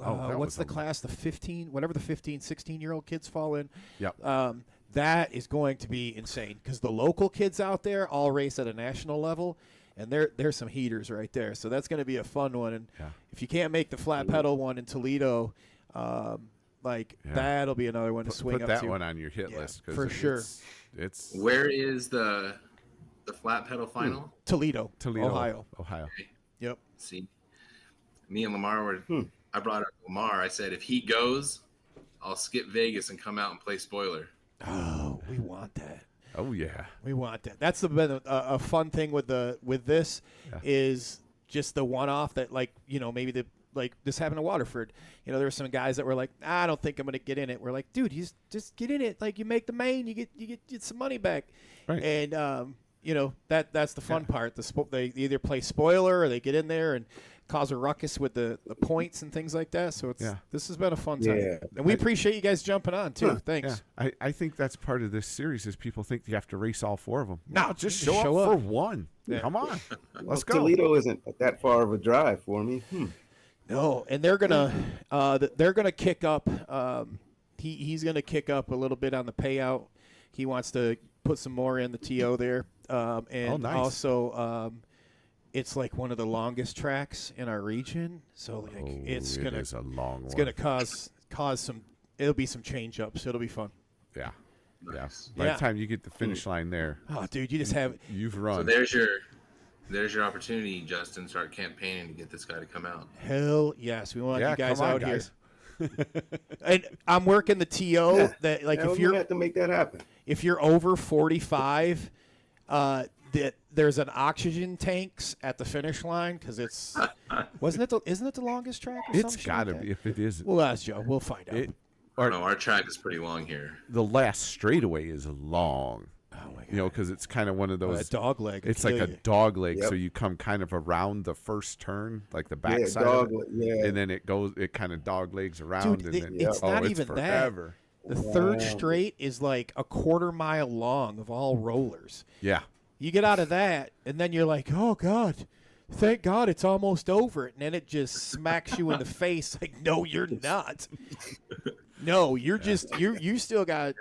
that what's was the a- class, the 15, whatever the 15, 16-year-old kids fall in. Yep. That is going to be insane because the local kids out there all race at a national level, and there's some heaters right there. So that's going to be a fun one. And Yeah. if you can't make the flat pedal one in Toledo, Yeah. that'll be another one to swing Put up that to. one on your hit Yeah, list 'cause for sure. It's Where is the flat pedal final? Toledo, Toledo, Ohio. Yep. See, me and Lamar were. I brought up Lamar. I said if he goes, I'll skip Vegas and come out and play spoiler. Oh, we want that. Oh yeah. We want that. That's been a fun thing with this Yeah. is just the one-off that maybe this happened to Waterford. There were some guys that were like, I don't think I'm going to get in it. We're like, dude, you just get in it. Like you make the main, you get some money back. Right. And that's the fun part. They either play spoiler or they get in there and cause a ruckus with the points and things like that. So this has been a fun time. Yeah. And we appreciate you guys jumping on too. Thanks. Yeah. I think that's part of this series is people think you have to race all 4 of them. No, just just show show up up. for one. Yeah. Come on. Let's go. Toledo isn't that far of a drive for me. No, and they're gonna kick up. He's gonna kick up a little bit on the payout. He wants to put some more in the TO there, and nice. also it's like one of the longest tracks in our region. So it's it gonna is a long it's one. gonna cause some. It'll be some change ups. It'll be fun. Yeah. Nice. By Yeah. the time you get the finish line there, Oh, dude, you just have you've So run. there's your opportunity, Justin. Start campaigning to get this guy to come out. hell yes. We want Yeah, you guys come on, out guys. here. And I'm working the TO that Yeah, if we you're have to make that happen. if you're over 45, there's an oxygen tanks at the finish line because it's isn't it the longest track? Or It's some shit got to like be. that? If it is, We'll ask Joe. We'll find out. it, No, our track is pretty long here. the last straightaway is long. Oh my God. You know, because it's kind of one of A those. dog leg. It's like a dog leg, so Yep. you come kind of around the first turn, like the back Yeah, side dog. of it, Yeah. and then it kind of dog legs around, Dude, and then it's not it's even forever. that. The third Wow. straight is like a quarter-mile long of all rollers. Yeah, You get out of that, and then you're like, oh, God, thank God it's almost over. And then it just smacks you in the face like, no, you're not. No, you're just, you still got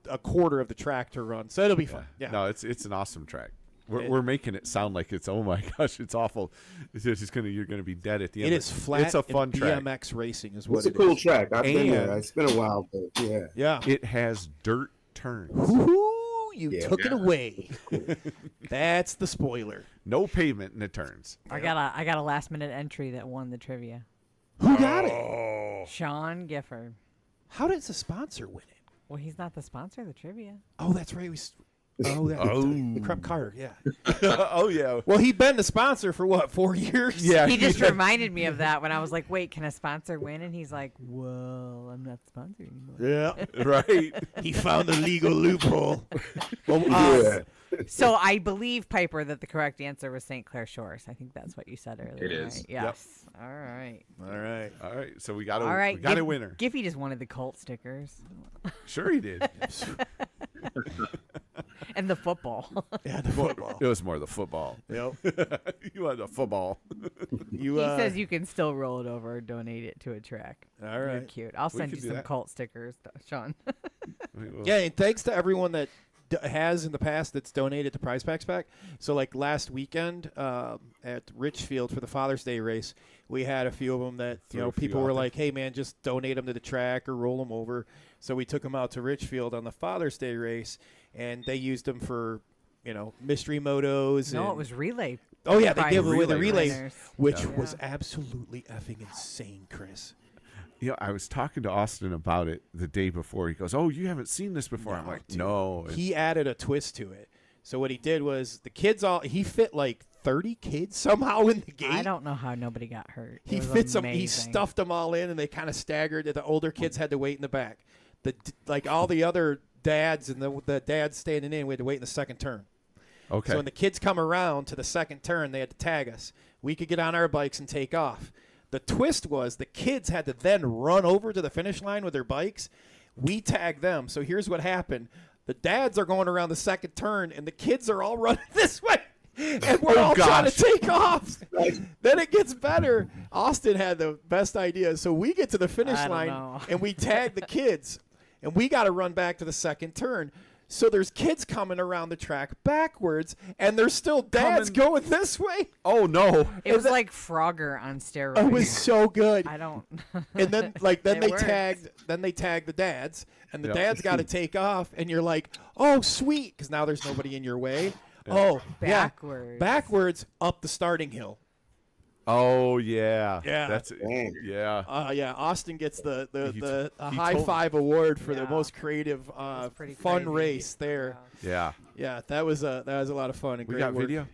a quarter of the track to run. So it'll be fun. Yeah. No, it's an awesome track. It- We're making it sound like it's, oh my gosh, it's awful. It's just you're gonna be dead at the end. It but is flat. It's a fun and track. BMX racing is what It's a it cool is. track. I've been there. And- It's been a while, but yeah. Yeah. It has dirt turns. Woo-hoo, you Yeah. took it Yeah. away. That's the spoiler. No pavement in the turns. I got a last minute entry that won the trivia. Who got it? Oh, Sean Gifford. How does the sponsor win it? Well, he's not the sponsor of the trivia. Oh, that's right. The Crump Carter, yeah. oh yeah. Well, he'd been the sponsor for what, 4 years? Yeah. He just reminded me of that when I was like, "Wait, can a sponsor win?" And he's like, "Well, I'm not the sponsor anymore." Yeah. Right. He found the legal loophole. Well, Yeah. So I believe, Piper, that the correct answer was St. Clair Shores. I think that's what you said earlier. It is. Right? Yes. All right. all right. All right. So we got All right. we got a winner. Giffy just wanted the Cult stickers Sure he did. and the football. Yeah, the football. It was more the football. Yep. You had the football. You, He says you can still roll it over or donate it to a track. all You're right. cute. I'll We send could you do some that. Cult stickers, Sean. Yeah, and thanks to everyone that has in the past that's donated to Prize Packs Pack. So, like last weekend at Richfield for the Father's Day race, we had a few of them that Threw a few people out were there. like, "Hey, man, just donate them to the track or roll them over." So we took them out to Richfield on the Father's Day race, and they used them for mystery motos. No, and, it was relay. oh yeah, they prize gave away the relay relay, winners. which Yeah. was absolutely effing insane, Chris. You know, I was talking to Austin about it the day before. He goes, "Oh, you haven't seen this before." I'm No, like, dude. "No." He added a twist to it. So what he did was the kids he fit like 30 kids somehow in the gate. I don't know how nobody got hurt. He It was fits them. He amazing. stuffed them all in, and they kind of staggered. The older kids had to wait in the back. Like all the other dads and the dads standing in, we had to wait in the second turn. Okay. So when the kids come around to the second turn, they had to tag us. We could get on our bikes and take off. The twist was the kids had to then run over to the finish line with their bikes. We tagged them. So here's what happened. The dads are going around the second turn, and the kids are all running this way. And we're all trying to take off. Then it gets better. Austin had the best idea. So we get to the finish I don't line, know. and we tag the kids. And we got to run back to the second turn. So there's kids coming around the track backwards, and there's still dads going this way. Oh no. It was like Frogger on steroids. It was so good. I don't. And then It they works. tagged the dads, and the Yep. dads got to take off, and you're like, oh sweet, because now there's nobody in your way. Oh yeah, Backwards. backwards up the starting hill. Oh yeah. Yeah. That's it. Dang. Yeah. Yeah, Austin gets the He high told- five award for the Yeah. most creative, That's pretty fun crazy. race there. Yeah. Yeah, that was a lot of fun and We great got work. video.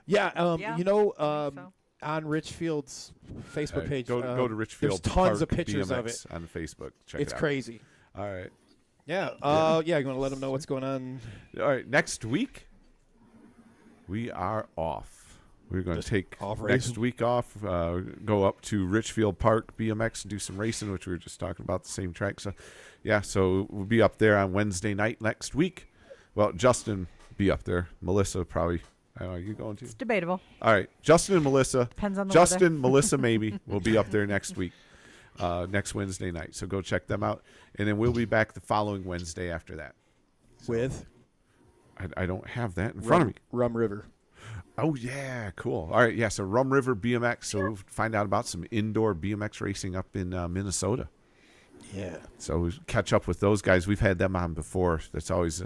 Yeah, Yeah, so. on Richfield's Facebook page, Go to Richfield. there's tons of Park pictures of BMX it. on Facebook. Check It's it out. crazy. All right. Yeah. Yeah. You want to let them know what's going on? All right. Next week, we are off. We're going to take off next racing? week off. Go up to Richfield Park BMX and do some racing, which we were just talking about, the same track. So, yeah. So we'll be up there on Wednesday night next week. Well, Justin be up there. Melissa probably. I don't know. Are you going to? It's debatable. All right. Justin and Melissa. Depends on the Justin, Melissa, maybe will be up there next week, next Wednesday night. So go check them out, and then we'll be back the following Wednesday after that. With I don't have that in front of me. Rum River. Oh yeah, cool. All right, yeah. So Rum River BMX. So we'll find out about some indoor BMX racing up in Minnesota. Yeah. So we catch up with those guys. We've had them on before. That's always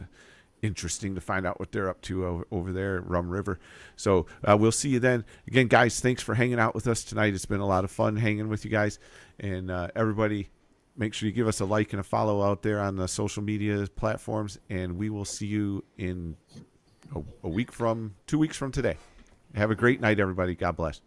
interesting to find out what they're up to over there at Rum River. So we'll see you then. Again, guys, thanks for hanging out with us tonight. It's been a lot of fun hanging with you guys. And everybody, make sure you give us a like and a follow out there on the social media platforms. And we will see you in 2 weeks from today. Have a great night, everybody. God bless.